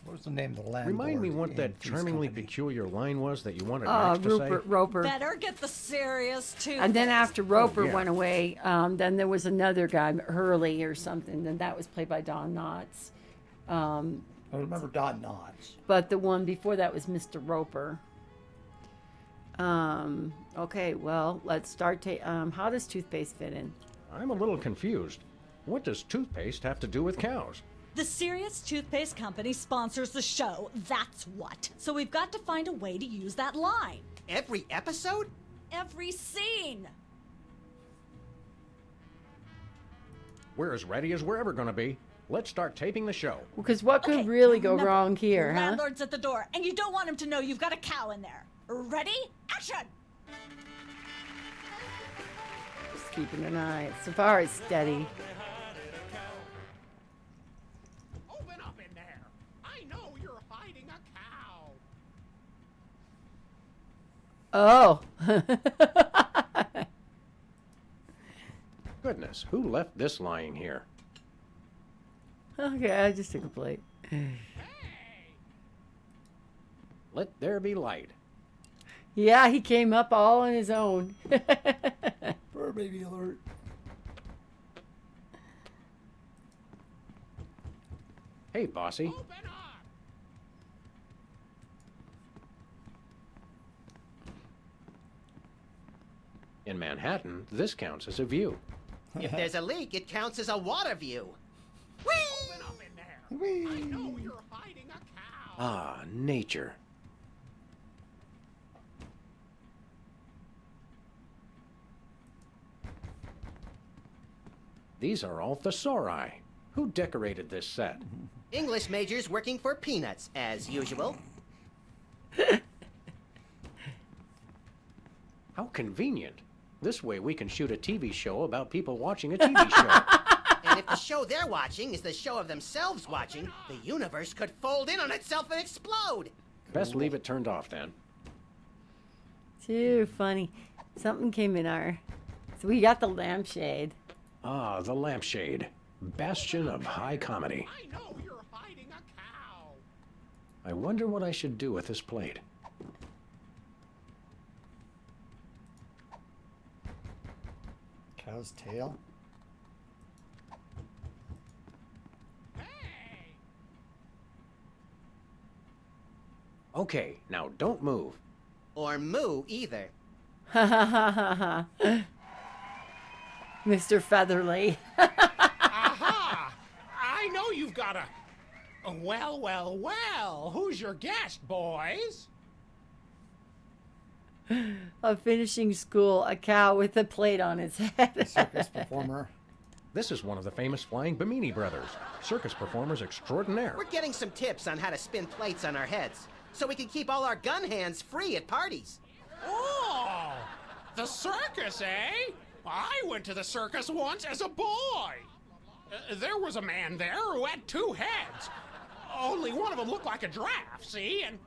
What was the name of the landlord? Remind me what in that Three's charmingly Company? peculiar line was that you wanted Max to say. Roper. Better get the serious toothpaste. And then after Roper yeah. went away, then there was another guy, Hurley or something, and that was played by Don Knotts. I remember Don Knotts. But the one before that was Mr. Roper. Okay, well, let's start. How does toothpaste fit in? I'm a little confused. What does toothpaste have to do with cows? The Serious Toothpaste Company sponsors the show, that's what. So we've got to find a way to use that line. Every episode? Every scene. We're as ready as we're ever going to be. Let's start taping the show. Because what could Okay, really go remember, wrong here, your huh? landlord's at the door, and you don't want him to know you've got a cow in there. Ready? Action! Just keeping an eye. So far, it's steady. Open up in there. I know you're hiding a cow. Oh. Goodness, who left this lying here? Okay, I just took a plate. Let there be light. Yeah, he came up all on his own. Fur baby alert. Hey, bossy. Open up. In Manhattan, this counts as a view. If there's a leak, it counts as a water view. Open up in there. I know you're hiding a cow. Ah, nature. These are all thesauri. Who decorated this set? English majors working for peanuts, as usual. How convenient. This way we can shoot a TV show about people watching a TV show. And If the show they're watching is the show of themselves watching, the universe could fold in on itself and explode. Best leave it turned off then. Too funny. Something came in our... So we got the lampshade. Ah, the lampshade. Bastion of high comedy. I know you're hiding a cow. I wonder what I should do with this plate. Cow's tail? Okay, now don't move. Or moo either. Ha ha ha ha ha. Mr. Featherly. Aha! I know you've got a... Well, well, well. Who's your guest, boys? Of finishing school, a cow with a plate on its head. Circus performer. This is one of the famous Flying Bimini brothers, circus performers extraordinaire. We're getting some tips on how to spin plates on our heads, so we can keep all our gun hands free at parties. Oh! The circus, eh? I went to the circus once as a boy. There was a man there who had two heads. Only one of them looked like a giraffe, see? And...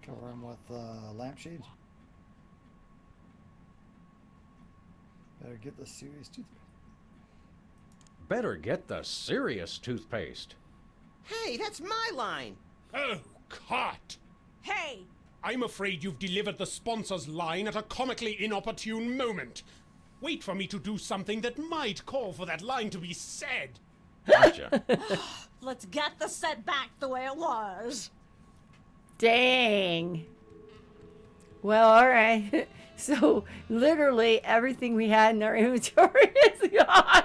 Cover him with lampshade. Better get the serious toothpaste. Better get the serious toothpaste. Hey, that's my line. Oh, cut! Hey! I'm afraid you've delivered the sponsor's line at a comically inopportune moment. Wait for me to do something that might call for that line to be said. Gotcha. Let's get the set back the way it was. Dang. Well, all right. So, literally, everything we had in our inventory is gone.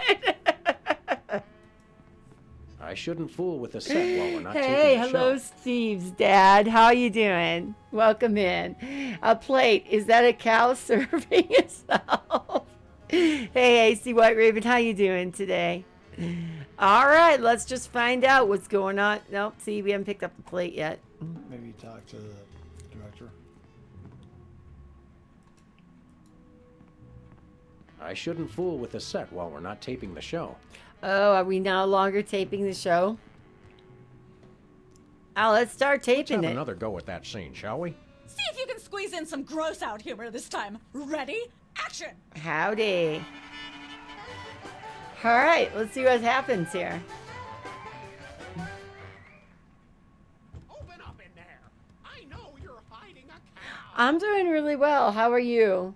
I shouldn't fool with the set while we're not Hey, taping the hello, show. Steve's dad. How you doing? Welcome in. A plate. Is that a cow serving itself? Hey, AC White Raven. How you doing today? All right, let's just find out what's going on. Nope, see, we haven't picked up the plate yet. Maybe talk to the director. I shouldn't fool with the set while we're not taping the show. Oh, are we no longer taping the show? Oh, let's start Let's taping have it. another go at that scene, shall we? See if you can squeeze in some gross out humor this time. Ready? Action! Howdy. All right, let's see what happens here. Open up in there. I know you're hiding a cow. I'm doing really well. How are you?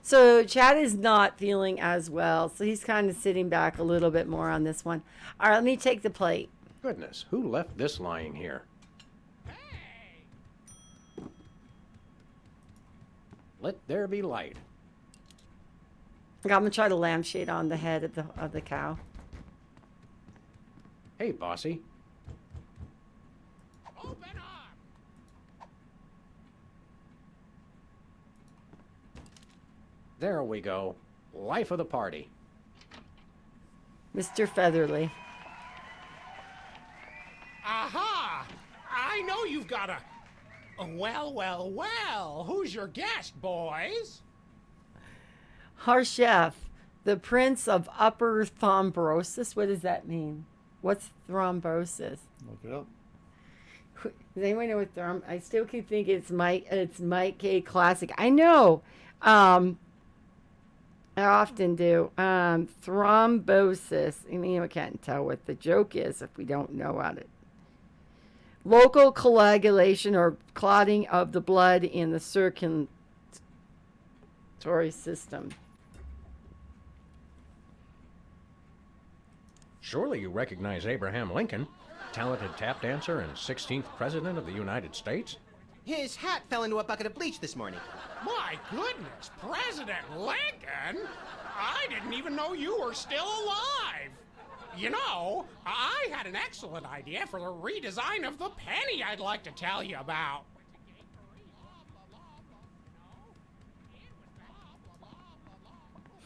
So Chad is not feeling as well, so he's kind of sitting back a little bit more on this one. All right, let me take the plate. Goodness, who left this lying here? Let there be light. I'm gonna try to lampshade on the head of the cow. Hey, bossy. Open up. There we go. Life of the party. Mr. Featherly. Aha! I know you've got a... Well, well, well. Who's your guest, boys? Our chef, the Prince of Upper Thrombosis. What does that mean? What's thrombosis? Look it up. Does anyone know what I still keep thinking it's Mike K. Classic. I know. I often do. Thrombosis. I mean, we can't tell what the joke is if we don't know about it. Local coagulation or clotting of the blood in the circulatory system. Surely you recognize Abraham Lincoln, talented tap dancer and 16th President of the United States? His hat fell into a bucket of bleach this morning. My goodness, President Lincoln? I didn't even know you were still alive. You know, I had an excellent idea for the redesign of the penny I'd like to tell you about.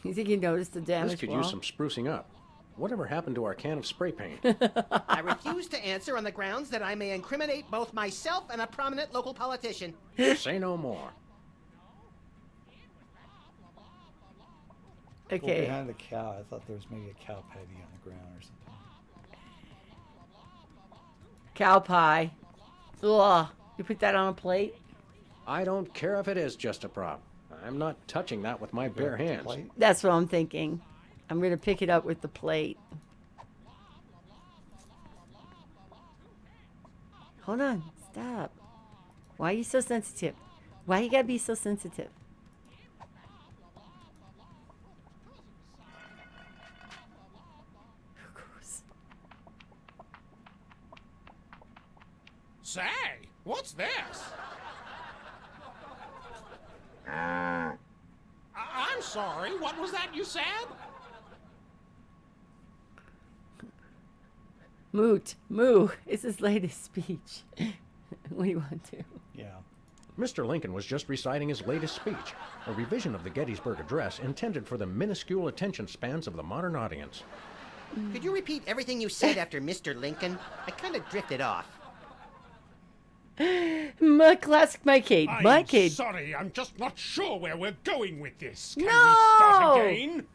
You think you noticed the damage? This could use some sprucing up. Whatever happened to our can of spray paint? I refuse to answer on the grounds that I may incriminate both myself and a prominent local politician. Say no more. Go Okay. behind the cow. I thought there was maybe a cow patty on the ground or something. Cow pie. Ugh. You put that on a plate? I don't care if it is just a prop. I'm not touching that with my bare hands. Plate? That's what I'm thinking. I'm going to pick it up with the plate. Hold on. Stop. Why are you so sensitive? Why you got to be so sensitive? Gross. Say, what's this? I'm sorry, what was that you said? Moot. Moo. It's his latest speech. What do you want to? Yeah. Mr. Lincoln was just reciting his latest speech, a revision of the Gettysburg Address intended for the minuscule attention spans of the modern audience. Could you repeat everything you said after Mr. Lincoln? I kind of drifted off. My classic Mike Cade. I'm Mike Cade. sorry, I'm just not sure where we're going with this. Can No! we start again?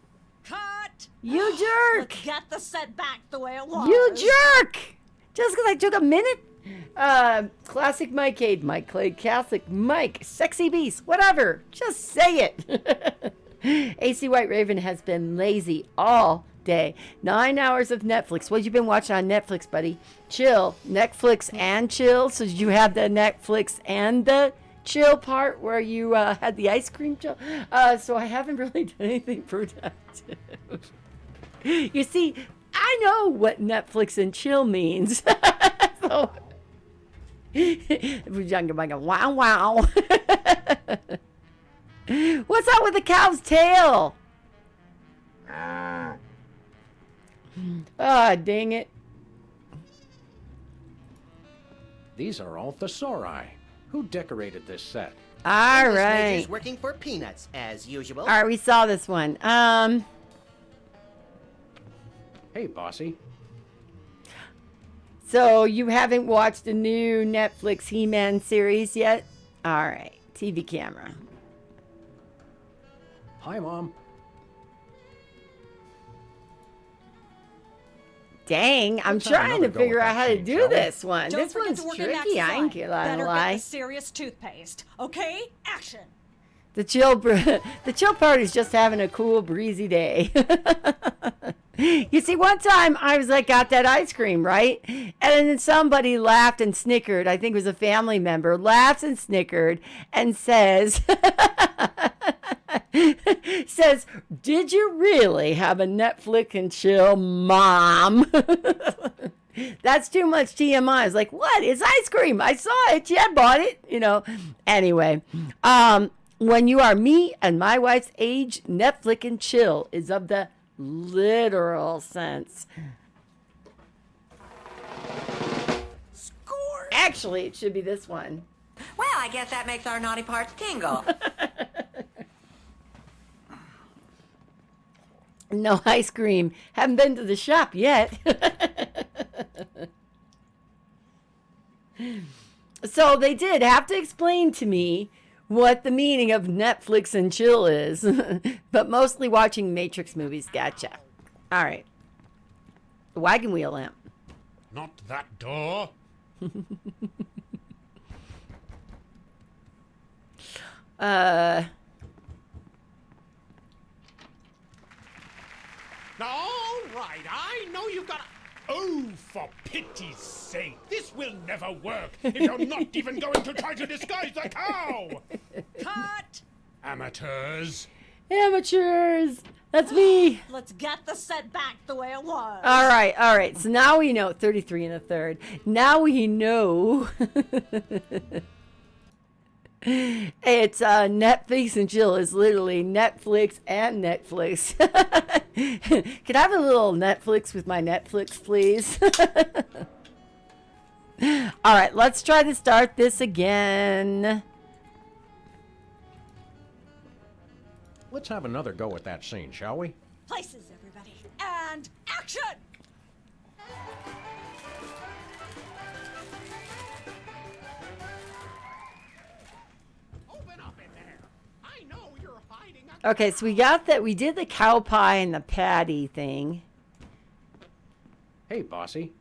Cut! You jerk! Let's get the set back the way it was. You jerk! Just because I took a minute? Classic Mike Cade. Mike Clay. Catholic Mike. Sexy Beast. Whatever. Just say it. AC White Raven has been lazy all day. 9 hours of Netflix. What you been watching on Netflix, buddy? Chill. Netflix and chill. So did you have the Netflix and the chill part where you had the ice cream chill? So I haven't really done anything productive. You see, I know what Netflix and chill means. So wow, wow. What's up with the cow's tail? Ah, dang it. These are all thesauri. Who decorated this set? All English right. major's working for peanuts, as usual. All right, we saw this one. Hey, bossy. So you haven't watched the new Netflix He-Man series yet? All right, TV camera. Hi, Mom. Dang, I'm Let's have trying to another go figure with out that how to scene, do shall we? this one. Don't This forget one's to work in tricky. that I ain't design. gonna Better lie. get the serious toothpaste. Okay? Action. The chill party's just having a cool breezy day. You see, one time I was like, got that ice cream, right? And then somebody laughed and snickered. I think it was a family member, laughs and snickered and says, says, did you really have a Netflix and chill, Mom? That's too much TMI. I was like, what? It's ice cream. I saw it. Yeah, I bought it. You know. Anyway, when you are me and my wife's age, Netflix and chill is of the literal sense. Score! Actually, it should be this one. Well, I guess that makes our naughty parts tingle. No ice cream. Haven't been to the shop yet. So they did have to explain to me what the meaning of Netflix and chill is. But mostly watching Matrix movies. Gotcha. All right. The wagon wheel lamp. Not that door. All right, I know you've got a... Oh, for pity's sake, this will never work if you're not even going to try to disguise the cow! Cut! Amateurs. Amateurs. That's me. Let's get the set back the way it was. All right, all right. So now we know 33 and a third. Now we know it's Netflix and chill is literally Netflix and Netflix. Could I have a little Netflix with my Netflix, please? All right, let's try to start this again. Let's have another go at that scene, shall we? Places, everybody. And action! Open up in there! I know you're hiding Okay, so we got that. We did the cow pie and the patty thing. Hey, bossy.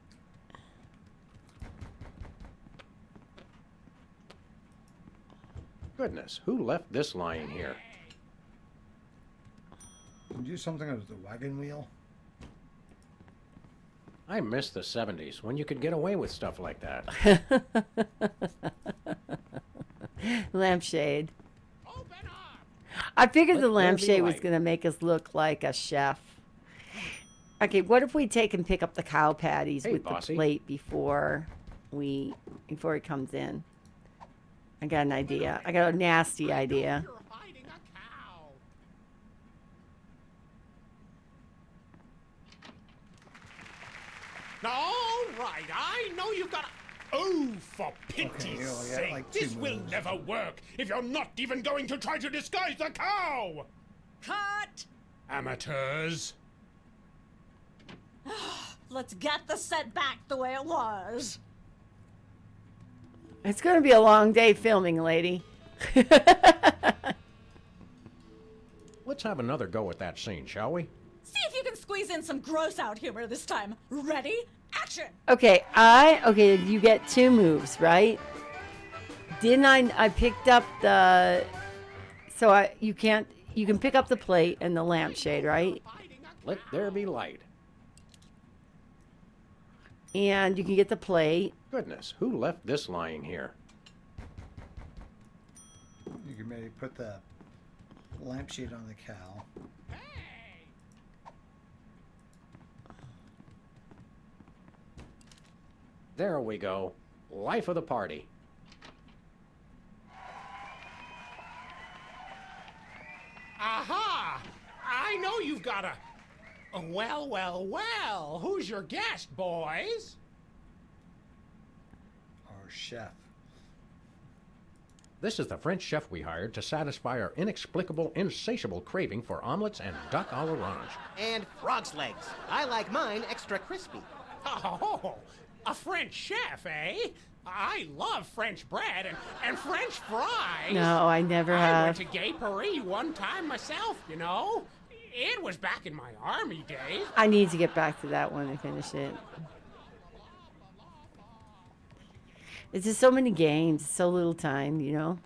Goodness, who left this lying here? Can you do something with the wagon wheel? I miss the 70s when you could get away with stuff like that. Lampshade. I figured the Let there be lampshade was light. going to make us look like a chef. Okay, what if we take and pick up the cow patties Hey, with bossy. the plate before he comes in? I got an idea. I got a nasty idea. You're hiding a cow. All right, I know you've got. Oh, for pity's you only got, sake! like, 2 This will moves. never work if you're not even going to try to disguise the cow. Cut! Amateurs. Let's get the set back the way it was. It's going to be a long day filming, lady. Let's have another go at that scene, shall we? See if you can squeeze in some gross out humor this time. Ready? Action! Okay, you get 2 moves, right? Didn't I picked up the, you can pick up the plate and the lampshade, right? Let there be light. And you can get the plate. Goodness, who left this lying here? You can maybe put the lampshade on the cow. There we go. Life of the party. Aha! I know you've got a. Well, well, well. Who's your guest, boys? Our chef. This is the French chef we hired to satisfy our inexplicable, insatiable craving for omelets and duck à l'orange. And frog's legs. I like mine extra crispy. Oh, a French chef, eh? I love French bread and French fries. No, I never I have. went to Gay Paris one time myself, you know. It was back in my army days. I need to get back to that one and finish it. It's just so many games, so little time, you know?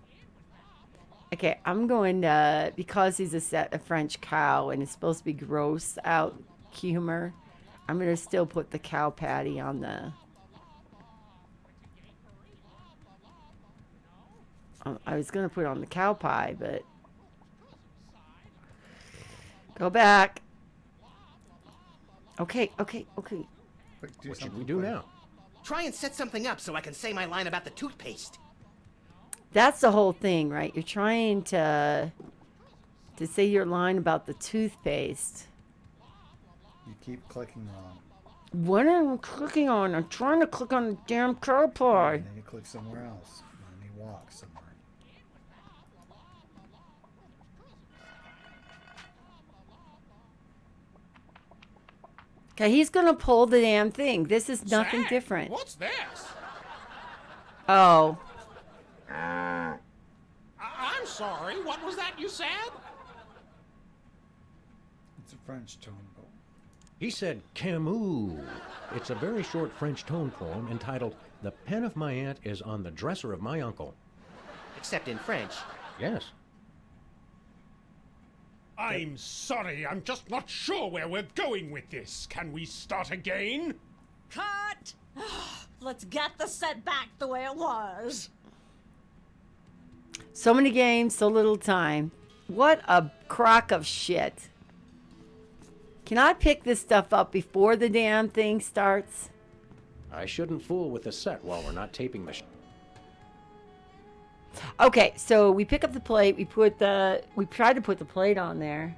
Okay, I'm going to, because he's a French cow and it's supposed to be gross out humor, I'm going to still put the cow patty on the... I was going to put it on the cow pie, but... Go back. Okay. Quick, do What should something we do quick. now? Try and set something up so I can say my line about the toothpaste. That's the whole thing, right? You're trying to say your line about the toothpaste. You keep clicking wrong. What am I clicking on? I'm trying to click on the damn cow pie. And then you click somewhere else. And then you walk somewhere. Okay, he's gonna pull the damn thing. This is nothing Say, different. What's this? Oh, I'm sorry. What was that you said? It's a French tone poem. He said Camus. It's a very short French tone poem entitled The Pen of My Aunt is on the Dresser of My Uncle. Except in French. Yes. I'm sorry. I'm just not sure where we're going with this. Can we start again? Cut! Let's get the set back the way it was. so many games, so little time. What a crock of shit. Can I pick this stuff up before the damn thing starts? I shouldn't fool with the set while we're not taping the Okay, so we pick up the plate. We tried to put the plate on there.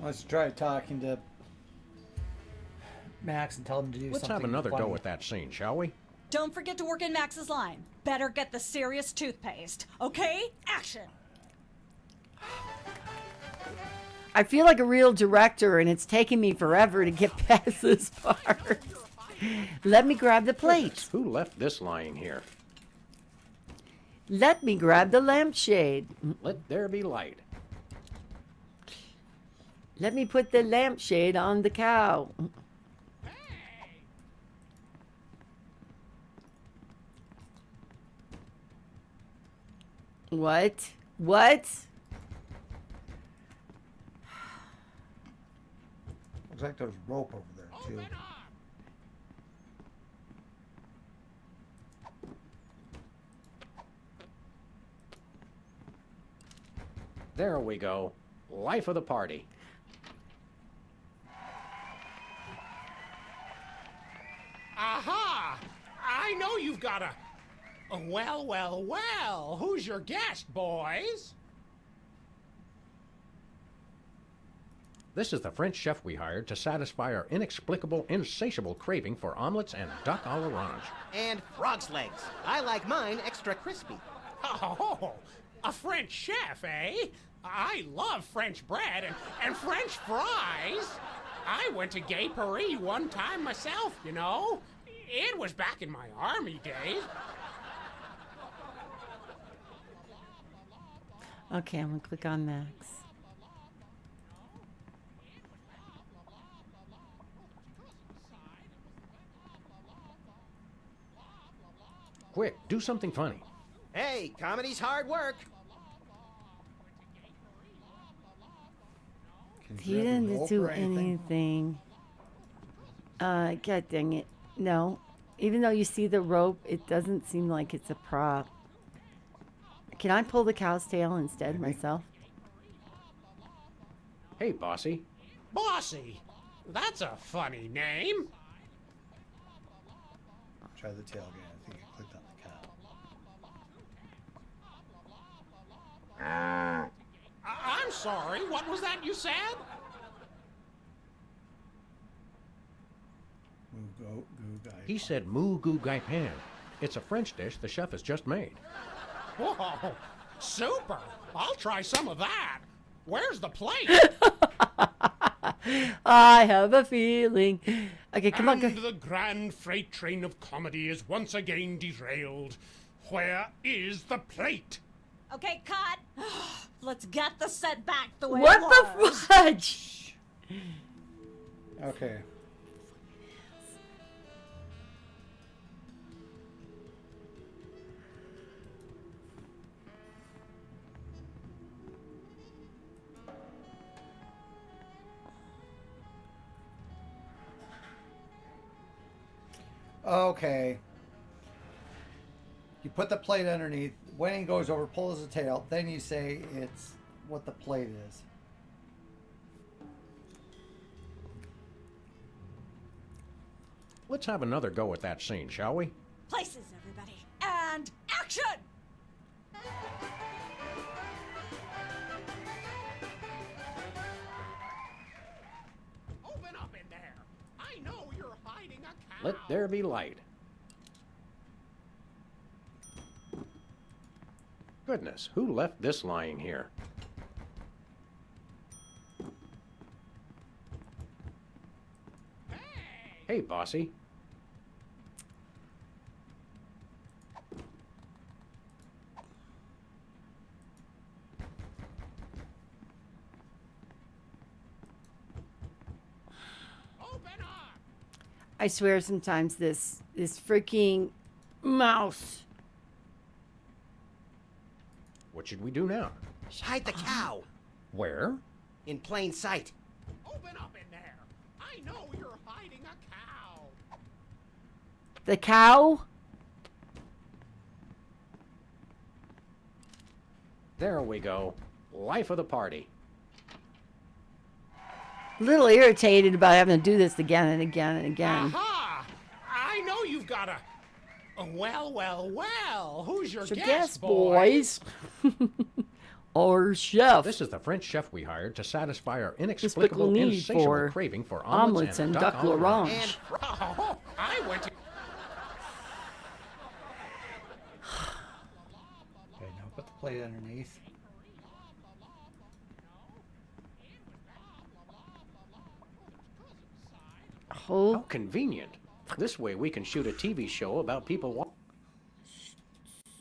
Let's try talking to Max and tell him to do Let's something have another funny. go at that scene, shall we? Don't forget to work in Max's line. Better get the serious toothpaste. Okay? Action! I feel like a real director, and it's taking me forever to get past this part. Let me grab the plate. Who left this lying here? Let me grab the lampshade. Let there be light. Let me put the lampshade on the cow. What? What? Looks like there's rope over there too. There we go. Life of the party. Aha! I know you've got a... Well, well, well. Who's your guest, boys? This is the French chef we hired to satisfy our inexplicable, insatiable craving for omelets and duck à l'orange. And frog's legs. I like mine extra crispy. Oh, a French chef, eh? I love French bread and French fries. I went to Gay Paris one time myself, you know. It was back in my army days. Okay, I'm gonna click on Max. Quick, do something funny. Hey, comedy's hard work. He didn't do anything. God dang it. No. Even though you see the rope, it doesn't seem like it's a prop. Can I pull the cow's tail instead myself? Hey, Bossy. Bossy? That's a funny name. Try the tail again. I think I clicked on the cow. I'm sorry, what was that you said? He said moo goo gai pan. It's a French dish the chef has just made. Whoa, super! I'll try some of that. Where's the plate? I have a feeling. Okay, come on. And the grand freight train of comedy is once again derailed. Where is the plate? Okay, cut. Let's get the set back the way What it was. the fudge? Okay. Okay. You put the plate underneath. When it goes over, pulls the tail. Then you say it's what the plate is. Let's have another go at that scene, shall we? Places, everybody. And action! Open up in there. I know you're hiding a cow. Let there be light. Goodness, who left this lying here? Hey, Bossy. I swear sometimes this freaking mouse. What should we do now? Hide the cow. Where? In plain sight. Open up in there. I know you're hiding a cow. The cow? There we go. Life of the party. A little irritated about having to do this again and again and again. Aha! I know you've got a... Well, well, well. Who's your So guest, guess, boys? Our chef. This is the French chef we hired to sasatisfy our Despicable inexplicable, need insatiable for craving for omelets and duck à l'orange. And Oh, I went to... Okay, now put the plate underneath. Oh, How convenient. This way we can shoot a TV show about people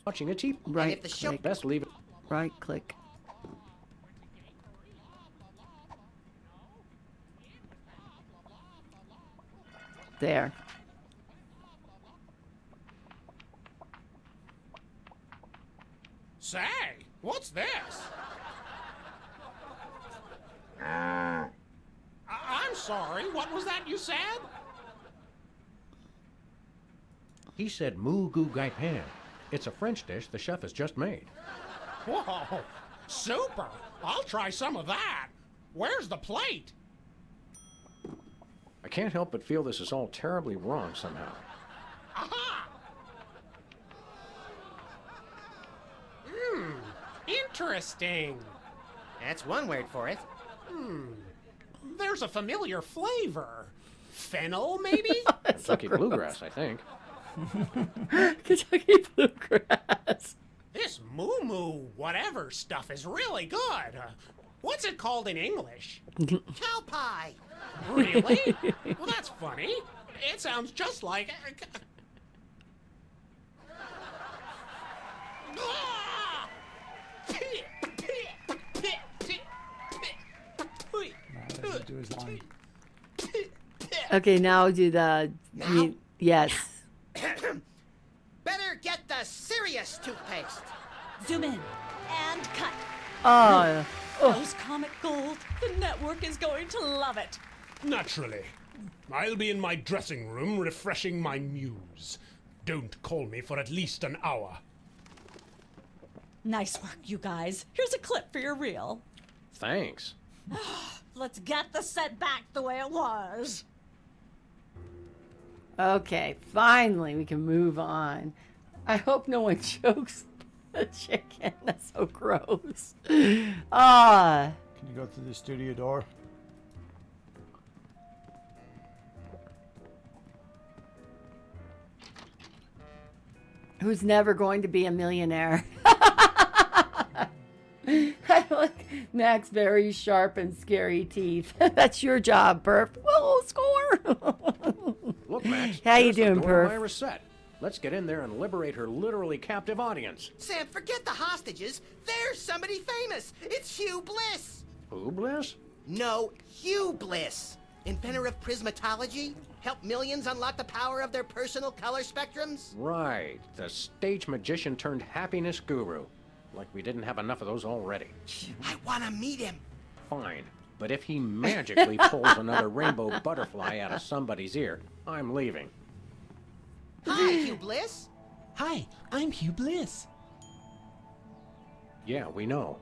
watching a TV. Right if the show- click. Best leave it. Right click. There. Say, what's this? I'm sorry, what was that you said? He said moo goo gai pan. It's a French dish the chef has just made. Whoa, super! I'll try some of that. Where's the plate? I can't help but feel this is all terribly wrong somehow. Aha! Interesting. That's one word for it. There's a familiar flavor. Fennel, maybe? Kentucky bluegrass, I think. Kentucky bluegrass. This moo moo whatever stuff is really good. What's it called in English? Cow pie. Really? Well, that's funny. It sounds just like. Ah! No, doesn't do his line. Okay, now do the. Yes. Better get the serious toothpaste. Zoom in and cut. Oh. Those comic gold. The network is going to love it. Naturally. I'll be in my dressing room refreshing my muse. Don't call me for at least an hour. Nice work, you guys. Here's a clip for your reel. Thanks. Let's get the set back the way it was. Okay, finally we can move on. I hope no one chokes the chicken. That's so gross. Ah. Can you go through the studio door? Who's never going to be a millionaire? I like Max very sharp and scary teeth. That's your job, Perf. Whoa, score! Look, Max. How you there's the doing, door of Perf? Myra's set. Let's get in there and liberate her literally captive audience. Sam, forget the hostages. There's somebody famous. It's Hugh Bliss. Who, Bliss? No, Hugh Bliss. Inventor of prismatology. Help millions unlock the power of their personal color spectrums. Right. The stage magician turned happiness guru. Like we didn't have enough of those already. I want to meet him. Fine. But if he magically pulls another rainbow butterfly out of somebody's ear, I'm leaving. Hi, Hugh Bliss. Hi, I'm Hugh Bliss. Yeah, we know.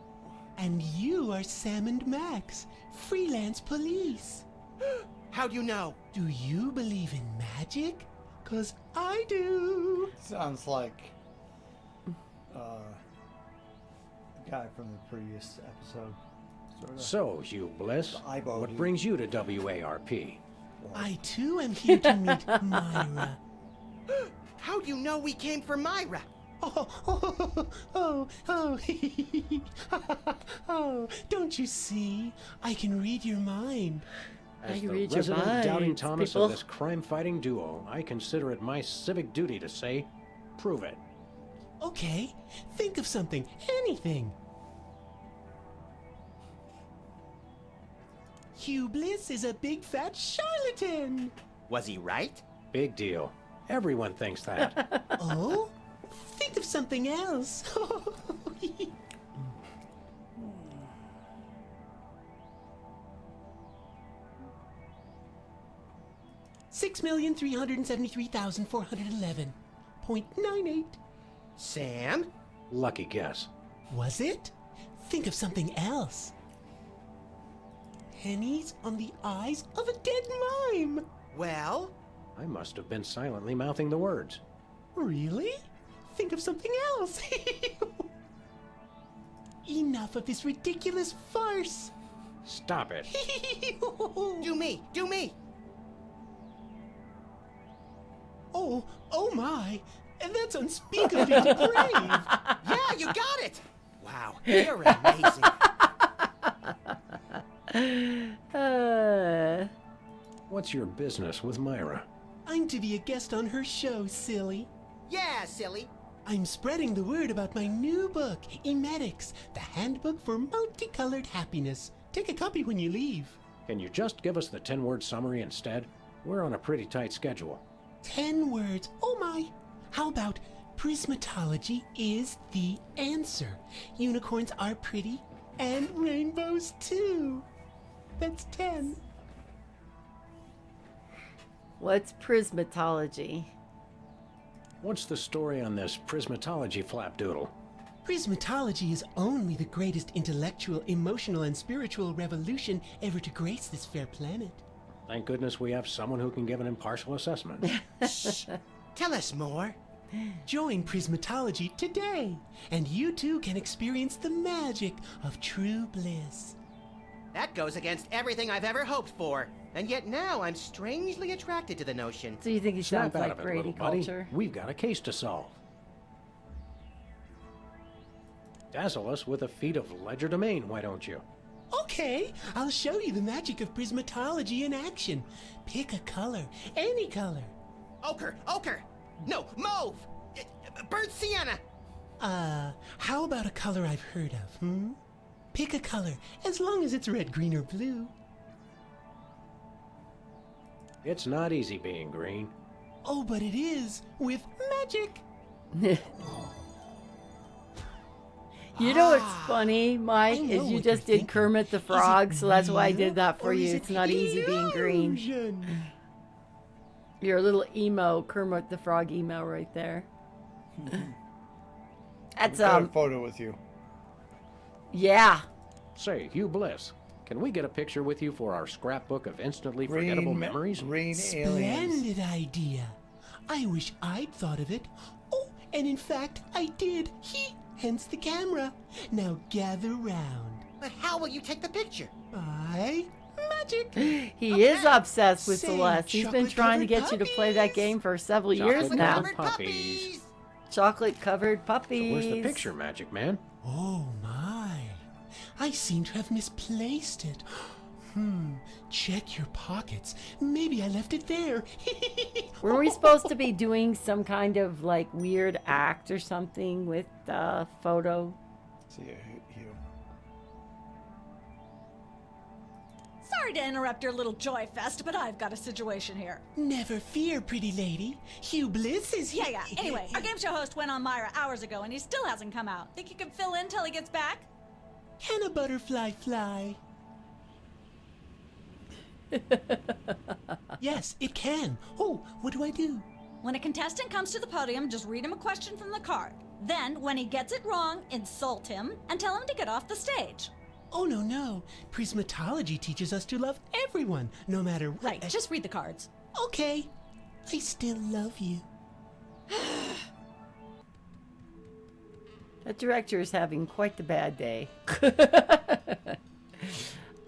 And you are Sam and Max, freelance police. How do you know? Do you believe in magic? 'Cause I do. Sounds like the guy from the previous episode. Sorta. So, Hugh Bliss, The eyeball what Hugh. brings you to WARP? I too am here to meet Myra. How do you know we came for Myra? Oh, don't you see? I can read your mind. As can the read your resident doubting minds, Thomas people. of this crime-fighting duo, I consider it my civic duty to say, prove it. Okay, think of something, anything. Hugh Bliss is a big fat charlatan. Was he right? Big deal. Everyone thinks that. Oh? Think of something else. $6,373,411.98. Sam? Lucky guess. Was it? Think of something else. Pennies on the eyes of a dead mime. Well? I must have been silently mouthing the words. Really? Think of something else. Enough of this ridiculous farce. Stop it. Do me! Do me! Oh my. And that's unspeakably depraved. Yeah, you got it! Wow, you're amazing. What's your business with Myra? I'm to be a guest on her show, silly. Yeah, silly. I'm spreading the word about my new book, Emetics, the Handbook for Multicolored Happiness. Take a copy when you leave. Can you just give us the 10-word summary instead? We're on a pretty tight schedule. 10 words. Oh my. How about prismatology is the answer? Unicorns are pretty, and rainbows too. That's 10. What's prismatology? What's the story on this prismatology flapdoodle? Prismatology is only the greatest intellectual, emotional, and spiritual revolution ever to grace this fair planet. Thank goodness we have someone who can give an impartial assessment. Shh. Tell us more. Join Prismatology today, and you too can experience the magic of true bliss. That goes against everything I've ever hoped for. And yet now I'm strangely attracted to the notion. So you think he sounds Snap out like of it, Brady little buddy. Culture? We've got a case to solve. Dazzle us with a feat of legerdemain, why don't you? Okay, I'll show you the magic of prismatology in action. Pick a color, any color. Ochre! No, mauve! Burnt sienna! How about a color I've heard of, Pick a color, as long as it's red, green, or blue. It's not easy being green. Oh, but it is, with magic! You know what's funny, Mike, is you just did Kermit the Frog, so that's why I did that for you. It's not easy being green. You're a little emo, Kermit the Frog emo right there. That's Got a photo with you. Yeah. Say, Hugh Bliss, can we get a picture with you for our scrapbook of instantly forgettable memories? Splendid idea. I wish I'd thought of it. Oh, and in fact, I did. Hence the camera. Now gather round. But how will you take the picture? By magic. He is obsessed with Say, Celeste. He's been trying to get you to play that game for several years now. Puppies. Chocolate-covered puppies. So where's the picture, Magic Man? Oh my. I seem to have misplaced it. Check your pockets. Maybe I left it there. Were we supposed to be doing some kind of like weird act or something with the photo? See you. Sorry to interrupt your little joy fest, but I've got a situation here. Never fear, pretty lady. Hugh Bliss is here. Yeah. Anyway, our game show host went on Myra hours ago, and he still hasn't come out. Think you can fill in till he gets back? Can a butterfly fly? Yes, it can. Oh, what do I do? When a contestant comes to the podium, just read him a question from the card. Then, when he gets it wrong, insult him and tell him to get off the stage. Oh, no. Prismatology teaches us to love everyone, no matter what. Right, just read the cards. Okay. I still love you. That director is having quite the bad day.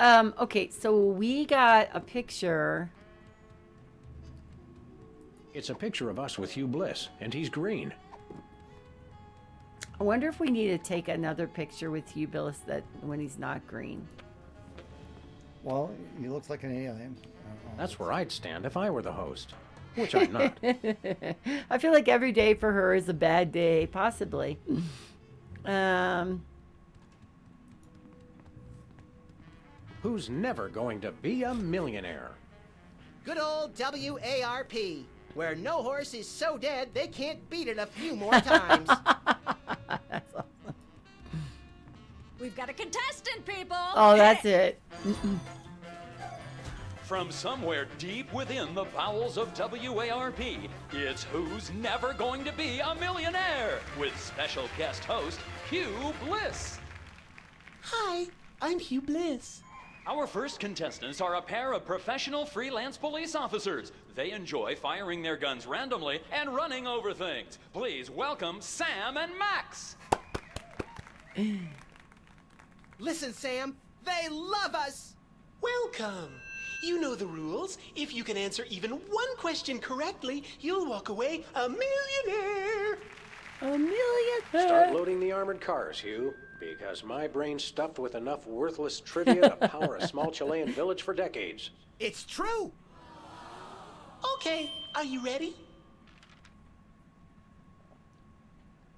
Okay, so we got a picture. It's a picture of us with Hugh Bliss, and he's green. I wonder if we need to take another picture with Hugh Bliss that when he's not green. Well, he looks like an alien. That's where I'd stand if I were the host, which I'm not. I feel like every day for her is a bad day, possibly. Who's never going to be a millionaire? Good old WARP, where no horse is so dead they can't beat it a few more times. That's awesome. We've got a contestant, people! Oh, that's it. From somewhere deep within the bowels of WARP, it's Who's Never Going to Be a Millionaire with special guest host Hugh Bliss. Hi, I'm Hugh Bliss. Our first contestants are a pair of professional freelance police officers. They enjoy firing their guns randomly and running over things. Please welcome Sam and Max. Listen, Sam, they love us! Welcome. You know the rules. If you can answer even one question correctly, you'll walk away a millionaire. A millionaire. Start loading the armored cars, Hugh, because my brain's stuffed with enough worthless trivia to power a small Chilean village for decades. It's true! Okay, are you ready?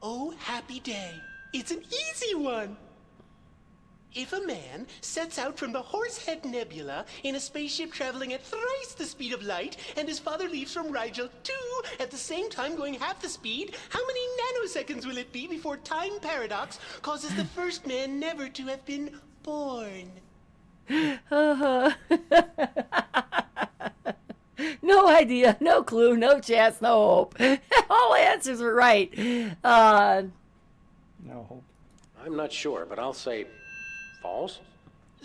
Oh, happy day. It's an easy one. If a man sets out from the Horsehead Nebula in a spaceship traveling at thrice the speed of light, and his father leaves from Rigel too at the same time going half the speed, how many nanoseconds will it be before time paradox causes the first man never to have been born? No idea, no clue, no chance, no hope. All answers were right. No hope. I'm not sure, but I'll say false.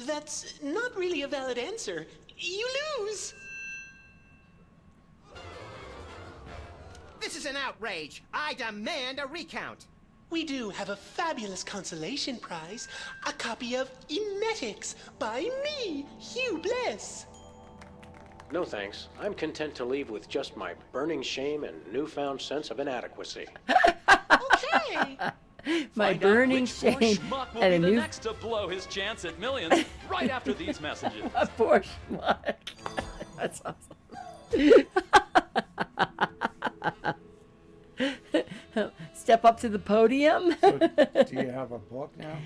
That's not really a valid answer. You lose. This is an outrage. I demand a recount. We do have a fabulous consolation prize, a copy of Emetics by me, Hugh Bliss. No thanks. I'm content to leave with just my burning shame and newfound sense of inadequacy. Okay. My Find out burning which poor shame schmuck will and be a the new next to blow his chance at millions right after these messages. a poor schmuck. That's awesome. Step up to the podium. So, do you have a book now?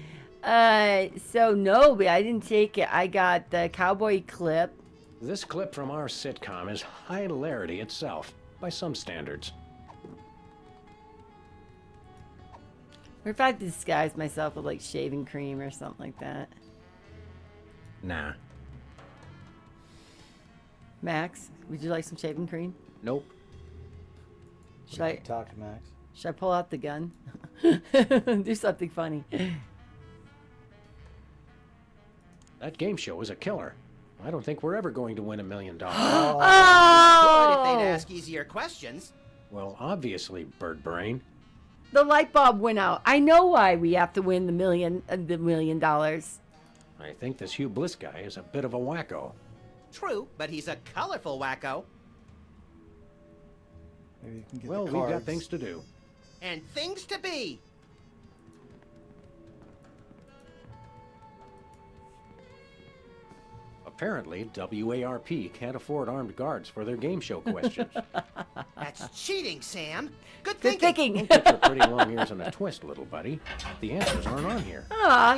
So no, but I didn't take it. I got the cowboy clip. This clip from our sitcom is hilarity itself, by some standards. Or if I disguise myself with like shaving cream or something like that. Nah. Max, would you like some shaving cream? Nope. Should I talk to Max? Should I pull out the gun? Do something funny. That game show is a killer. I don't think we're ever going to win $1 million. Good if they'd ask easier questions. Well, obviously, Bird Brain. The light bulb went out. I know why we have to win the $1 million. I think this Hugh Bliss guy is a bit of a wacko. True, but he's a colorful wacko. Maybe you can get Well, the we've got cards. things to do. And things to be. Apparently, WARP can't afford armed guards for their game show questions. That's cheating, Sam. Good Good thinking. thinking. Don't get your pretty long ears in a twist, little buddy. The answers aren't on here.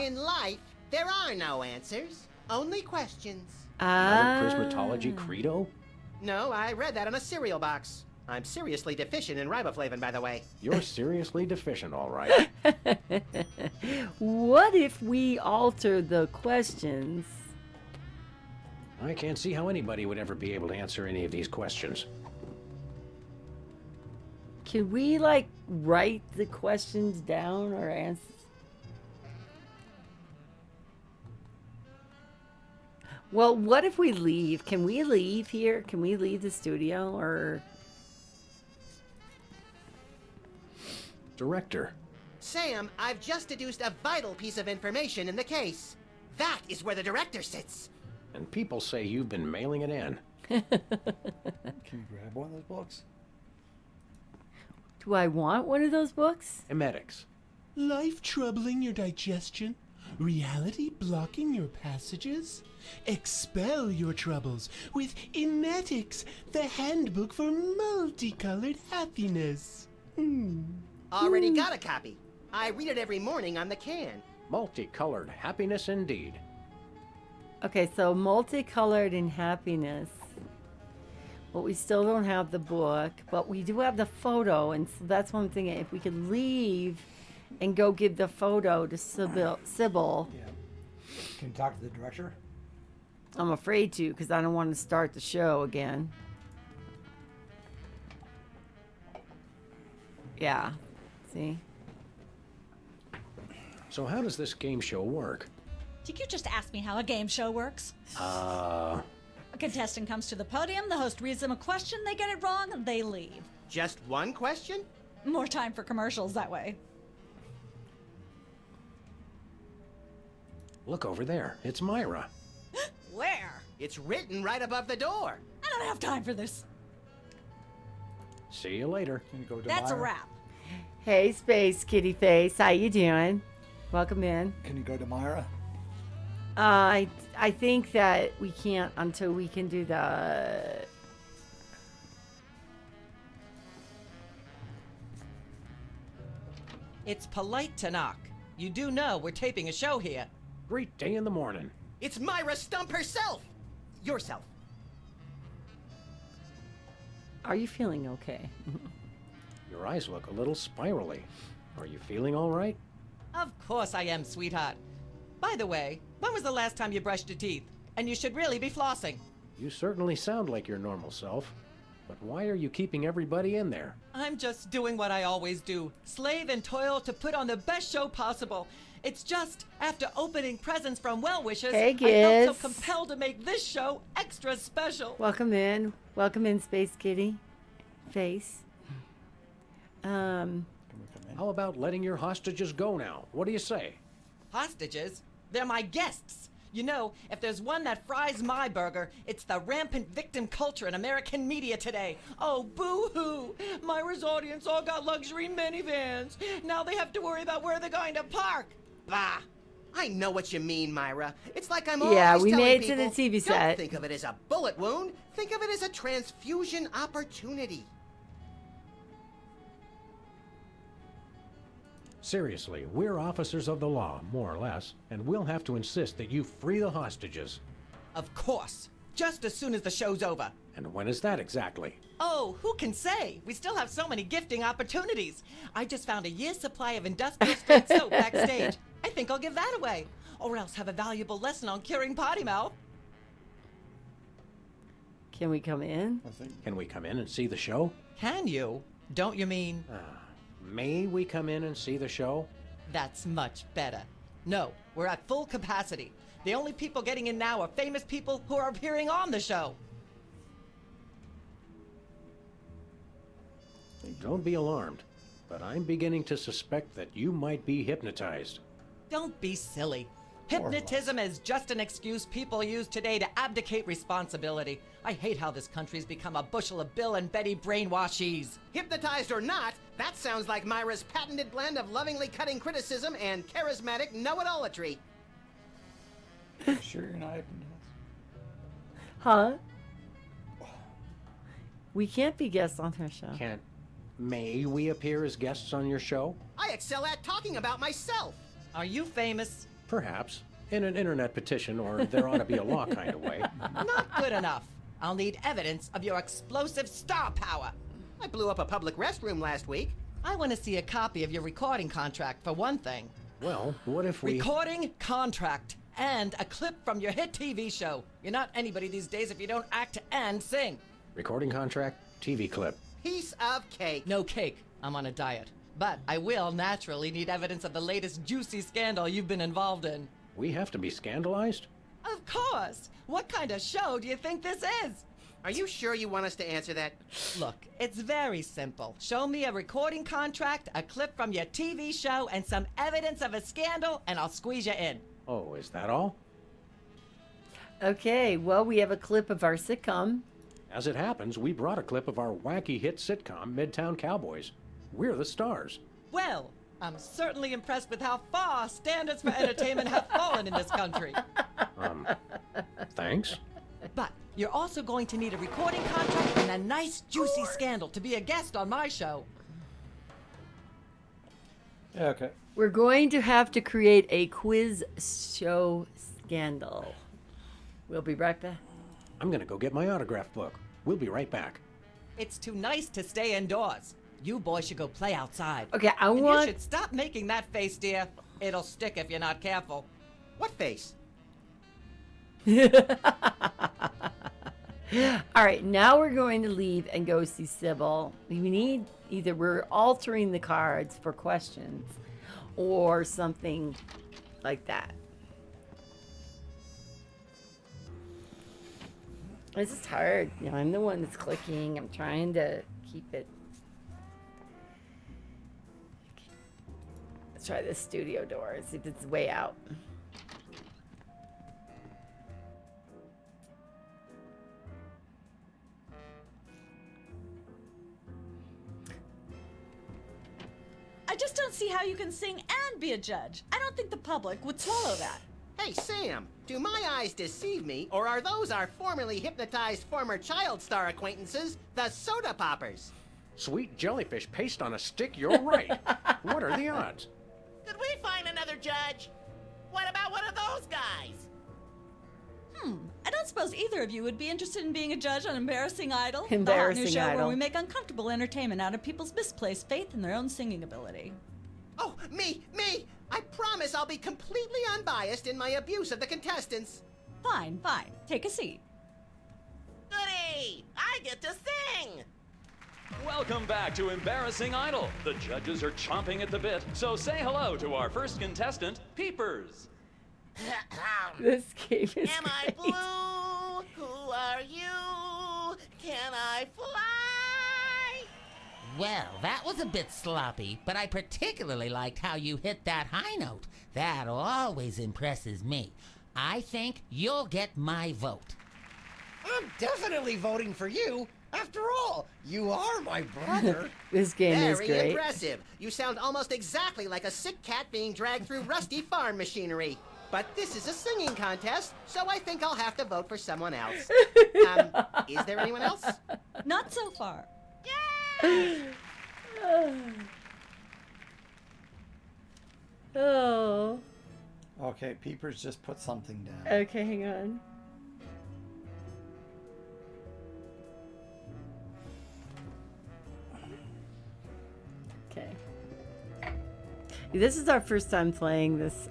In life, there are no answers, only questions. Another prismatology credo? No, I read that on a cereal box. I'm seriously deficient in riboflavin, by the way. You're seriously deficient, all right. What if we alter the questions? I can't see how anybody would ever be able to answer any of these questions. Can we like write the questions down or answer? Well, what if we leave? Can we leave here? Can we leave the studio or? Director. Sam, I've just deduced a vital piece of information in the case. That is where the director sits. And people say you've been mailing it in. Can you grab one of those books? Do I want one of those books? Emetics. Life troubling your digestion? Reality blocking your passages? Expel your troubles with Emetics, the handbook for multicolored happiness. Already got a copy. I read it every morning on the can. Multicolored happiness indeed. Okay, so multicolored in happiness. But we still don't have the book, but we do have the photo, and so that's one thing. If we could leave and go give the photo to Sybil. Yeah. Can you talk to the director? I'm afraid to, because I don't want to start the show again. Yeah. See? So how does this game show work? Did you just ask me how a game show works? A contestant comes to the podium, the host reads them a question, they get it wrong, and they leave. Just one question? More time for commercials that way. Look over there. It's Myra. Where? It's written right above the door. I don't have time for this. See you later. Can you go to That's a Myra? wrap. Hey, Space Kitty Face. How you doing? Welcome in. Can you go to Myra? I think that we can't until we can do the... It's polite to knock. You do know we're taping a show here. Great day in the morning. It's Myra Stump herself! Yourself. Are you feeling okay? Your eyes look a little spirally. Are you feeling all right? Of course I am, sweetheart. By the way, when was the last time you brushed your teeth? And you should really be flossing. You certainly sound like your normal self. But why are you keeping everybody in there? I'm just doing what I always do. Slave and toil to put on the best show possible. It's just, after opening presents from well-wishers, Hey, I kids. felt so compelled to make this show extra special. Welcome in. Welcome in, Space Kitty. Face. How about letting your hostages go now? What do you say? Hostages? They're my guests. You know, if there's one that fries my burger, it's the rampant victim culture in American media today. Oh, boo-hoo! Myra's audience all got luxury minivans. Now they have to worry about where they're going to park. Bah! I know what you mean, Myra. It's like I'm Yeah, always we telling made it to people, the TV don't set. think of it as a bullet wound. Think of it as a transfusion opportunity. Seriously, we're officers of the law, more or less, and we'll have to insist that you free the hostages. Of course. Just as soon as the show's over. And when is that exactly? Oh, who can say? We still have so many gifting opportunities. I just found a year's supply of industrial strength soap backstage. I think I'll give that away. Or else have a valuable lesson on curing potty mouth. Can we come in? Can we come in and see the show? Can you? Don't you mean? May we come in and see the show? That's much better. No, we're at full capacity. The only people getting in now are famous people who are appearing on the show. Don't be alarmed, but I'm beginning to suspect that you might be hypnotized. Don't be silly. Hypnotism is just an excuse people use today to abdicate responsibility. I hate how this country's become a bushel of Bill and Betty brainwashies. Hypnotized or not, that sounds like Myra's patented blend of lovingly cutting criticism and charismatic know-it-allatry. Sure you're not hypnotized? Huh? We can't be guests on her show. May we appear as guests on your show? I excel at talking about myself. Are you famous? Perhaps. In an internet petition, or there ought to be a law kind of way. Not good enough. I'll need evidence of your explosive star power. I blew up a public restroom last week. I want to see a copy of your recording contract, for one thing. Well, what if we... Recording contract. And a clip from your hit TV show. You're not anybody these days if you don't act and sing. Recording contract, TV clip. Piece of cake. No cake. I'm on a diet. But I will naturally need evidence of the latest juicy scandal you've been involved in. We have to be scandalized? Of course! What kind of show do you think this is? Are you sure you want us to answer that? Look, it's very simple. Show me a recording contract, a clip from your TV show, and some evidence of a scandal, and I'll squeeze you in. Oh, is that all? Okay, well, we have a clip of our sitcom. As it happens, we brought a clip of our wacky hit sitcom, Midtown Cowboys. We're the stars. Well, I'm certainly impressed with how far standards for entertainment have fallen in this country. Thanks. But you're also going to need a recording contract and a nice juicy scandal to be a guest on my show. Yeah, okay. We're going to have to create a quiz show scandal. We'll be right back. I'm going to go get my autograph book. We'll be right back. It's too nice to stay indoors. You boys should go play outside. Okay, And want... you should stop making that face, dear. It'll stick if you're not careful. What face? All right, now we're going to leave and go see Sybil. We need either we're altering the cards for questions or something like that. This is hard. You know, I'm the one that's clicking. I'm trying to keep it. Let's try this studio door. See if it's way out. I just don't see how you can sing and be a judge. I don't think the public would swallow that. Hey, Sam, do my eyes deceive me, or are those our formerly hypnotized former child star acquaintances, the Soda Poppers? Sweet jellyfish paste on a stick, you're right. What are the odds? Could we find another judge? What about one of those guys? I don't suppose either of you would be interested in being a judge on Embarrassing Idol? Embarrassing the hot new show Idol. where we make uncomfortable entertainment out of people's misplaced faith in their own singing ability. Oh, me! I promise I'll be completely unbiased in my abuse of the contestants. Fine. Take a seat. Goody! I get to sing! Welcome back to Embarrassing Idol. The judges are chomping at the bit, so say hello to our first contestant, Peepers. This game is Am I blue? Who are you? Can I fly? Well, that was a bit sloppy, but I particularly liked how you hit that high note. That always impresses me. I think you'll get my vote. I'm definitely voting for you. After all, you are my brother. This game is Very great. impressive. You sound almost exactly like a sick cat being dragged through rusty farm machinery. But this is a singing contest, so I think I'll have to vote for someone else. Is there anyone else? Not so far. Oh. Okay, Peepers just put something down. Okay, hang on. Okay. This is our first time playing this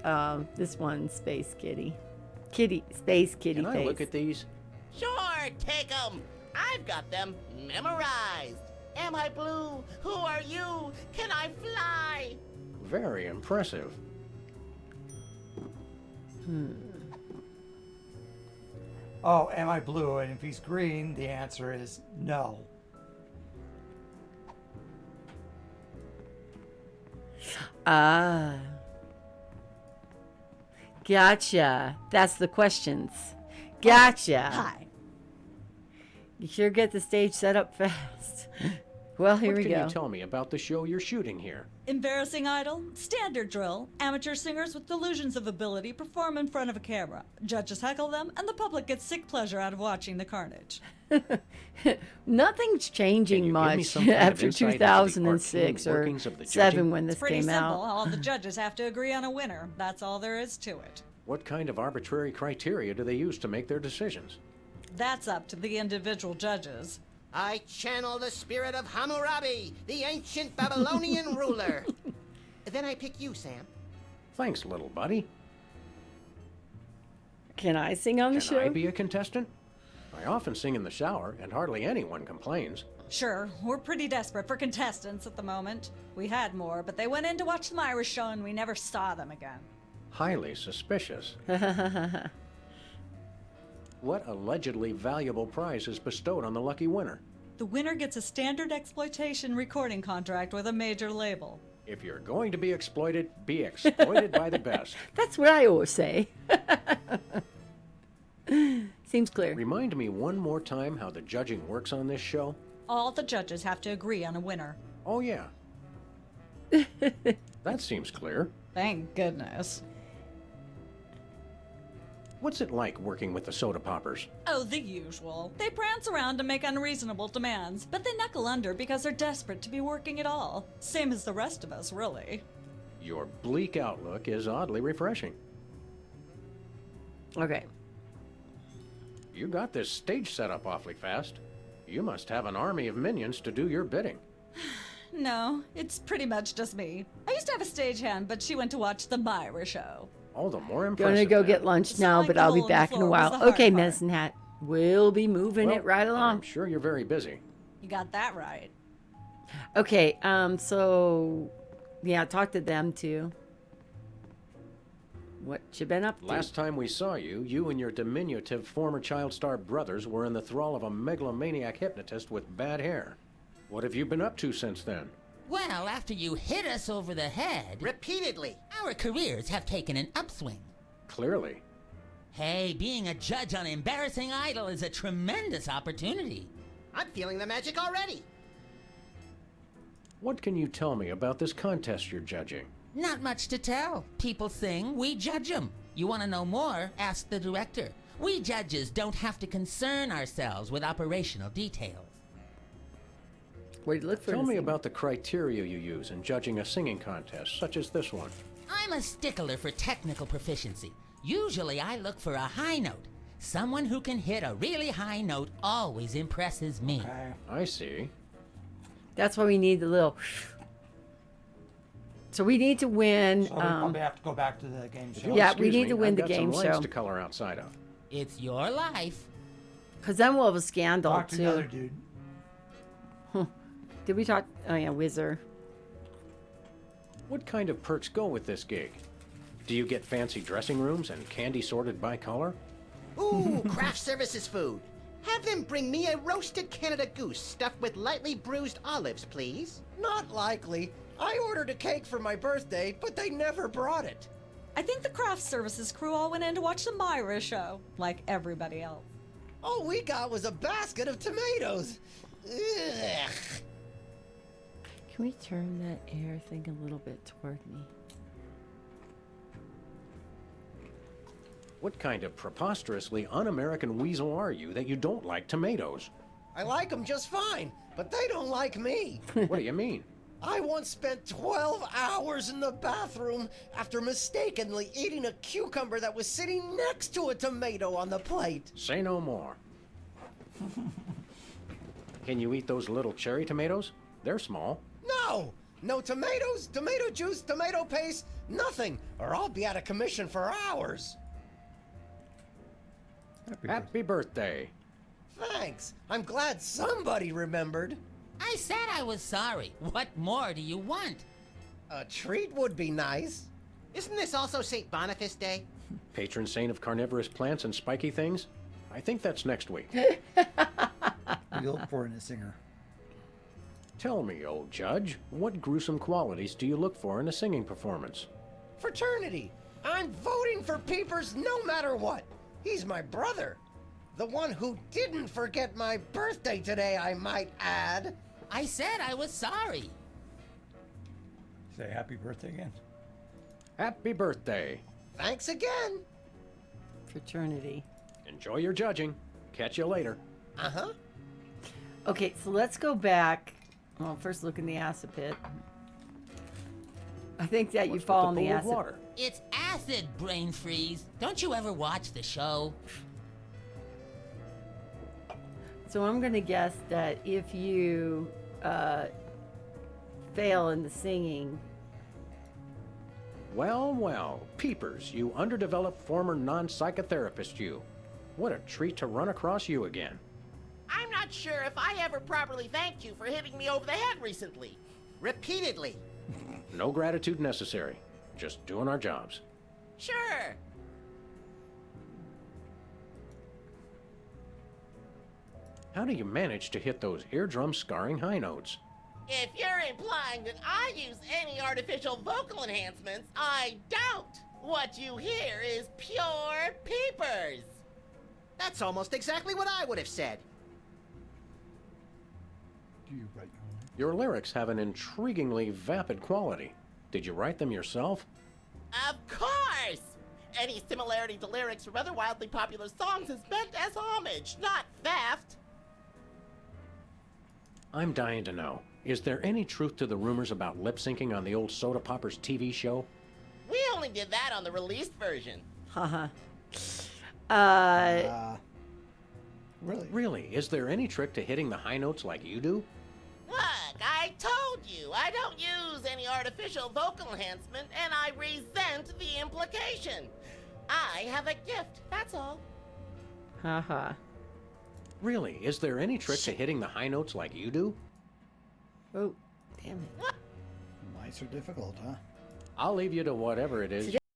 this one, Space Kitty. Space Kitty Can face. I look at these? Sure, take them. I've got them memorized. Am I blue? Who are you? Can I fly? Very impressive. Oh, am I blue? And if he's green, the answer is no. Ah. Gotcha. That's the questions. Gotcha. Hi. You sure get the stage set up fast. Well, here What we can go. you tell me about the show you're shooting here? Embarrassing Idol, standard drill. Amateur singers with delusions of ability perform in front of a camera. Judges heckle them, and the public gets sick pleasure out of watching the carnage. Nothing's changing Can you give me much some kind of after insight into the 2006 arcane or workings of the 7 judging? when It's this pretty came simple. out. All the judges have to agree on a winner. That's all there is to it. What kind of arbitrary criteria do they use to make their decisions? That's up to the individual judges. I channel the spirit of Hammurabi, the ancient Babylonian ruler. Then I pick you, Sam. Thanks, little buddy. Can I sing on the Can show? I be a contestant? I often sing in the shower, and hardly anyone complains. Sure, we're pretty desperate for contestants at the moment. We had more, but they went in to watch the Myra show and we never saw them again. Highly suspicious. What allegedly valuable prize is bestowed on the lucky winner? The winner gets a standard exploitation recording contract with a major label. If you're going to be exploited by the best. That's what I always say. Seems clear. Remind me one more time how the judging works on this show. All the judges have to agree on a winner. Oh, yeah. That seems clear. Thank goodness. What's it like working with the soda poppers? Oh, the usual. They prance around and make unreasonable demands, but they knuckle under because they're desperate to be working at all. Same as the rest of us, really. Your bleak outlook is oddly refreshing. Okay. You got this stage set up awfully fast. You must have an army of minions to do your bidding. No, it's pretty much just me. I used to have a stagehand, but she went to watch the Myra show. All the more impressive. Gonna go then. get lunch now, but I'll be back in a while. Okay, Medicine Hat. We'll be moving Well, it right along. I'm sure you're very busy. You got that right. Okay, so yeah, talk to them too. What you been up to? Last time we saw you, you and your diminutive former child star brothers were in the thrall of a megalomaniac hypnotist with bad hair. What have you been up to since then? Well, after you hit us over the head... Repeatedly. Our careers have taken an upswing. Clearly. Hey, being a judge on Embarrassing Idol is a tremendous opportunity. I'm feeling the magic already. What can you tell me about this contest you're judging? Not much to tell. People sing, we judge them. You want to know more? Ask the director. We judges don't have to concern ourselves with operational details. What do you look for? Tell me about the criteria you use in judging a singing contest, such as this one. I'm a stickler for technical proficiency. Usually I look for a high note. Someone who can hit a really high note always impresses me. Okay. I see. That's why we need the little. So we need to win. So we probably have to go back to the game If show. you'll Yeah, excuse we need me, to win I've the got game some lights show. to color outside of. It's your life. Because then we'll have a scandal Talk to too. the other dude. Did we talk? Oh yeah, Whizzer. What kind of perks go with this gig? Do you get fancy dressing rooms and candy sorted by color? Ooh, craft services food. Have them bring me a roasted Canada goose stuffed with lightly bruised olives, please. Not likely. I ordered a cake for my birthday, but they never brought it. I think the craft services crew all went in to watch the Myra show, like everybody else. All we got was a basket of tomatoes. Ugh. Can we turn that air thing a little bit toward me? What kind of preposterously un-American weasel are you that you don't like tomatoes? I like them just fine, but they don't like me. What do you mean? I once spent 12 hours in the bathroom after mistakenly eating a cucumber that was sitting next to a tomato on the plate. Say no more. Can you eat those little cherry tomatoes? They're small. No! No tomatoes, tomato juice, tomato paste, nothing, or I'll be out of commission for hours. Happy birthday. Thanks. I'm glad somebody remembered. I said I was sorry. What more do you want? A treat would be nice. Isn't this also St. Boniface Day? Patron saint of carnivorous plants and spiky things? I think that's next week. What do you look for in a singer? Tell me, old judge, what gruesome qualities do you look for in a singing performance? Fraternity. I'm voting for Peepers no matter what. He's my brother. The one who didn't forget my birthday today, I might add. I said I was sorry. Say happy birthday again. Happy birthday. Thanks again. Fraternity. Enjoy your judging. Catch you later. Uh-huh. Okay, so let's go back. Well, first look in the acid pit. I think that you What's fall with in the the pool of acid. water? It's acid, brain freeze. Don't you ever watch the show? So I'm going to guess that if you fail in the singing, Well, well, Peepers, you underdeveloped former non-psychotherapist you. What a treat to run across you again. I'm not sure if I ever properly thanked you for hitting me over the head recently. Repeatedly. No gratitude necessary. Just doing our jobs. Sure. How do you manage to hit those eardrum scarring high notes? If you're implying that I use any artificial vocal enhancements, I don't. What you hear is pure peepers. That's almost exactly what I would have said. Do you write Your lyrics have an intriguingly vapid quality. Did you write them yourself? Of course! Any similarity to lyrics from other wildly popular songs is meant as homage, not theft. I'm dying to know. Is there any truth to the rumors about lip syncing on the old Soda Poppers TV show? We only did that on the released version. haha. Really? Really? Is there any trick to hitting the high notes like you do? Look, I told you, I don't use any artificial vocal enhancement, and I resent the implication. I have a gift, that's all. Haha. Really? Is there any trick to hitting the high notes like you do? Oh, damn it. Mice are difficult, huh? I'll leave you to whatever it is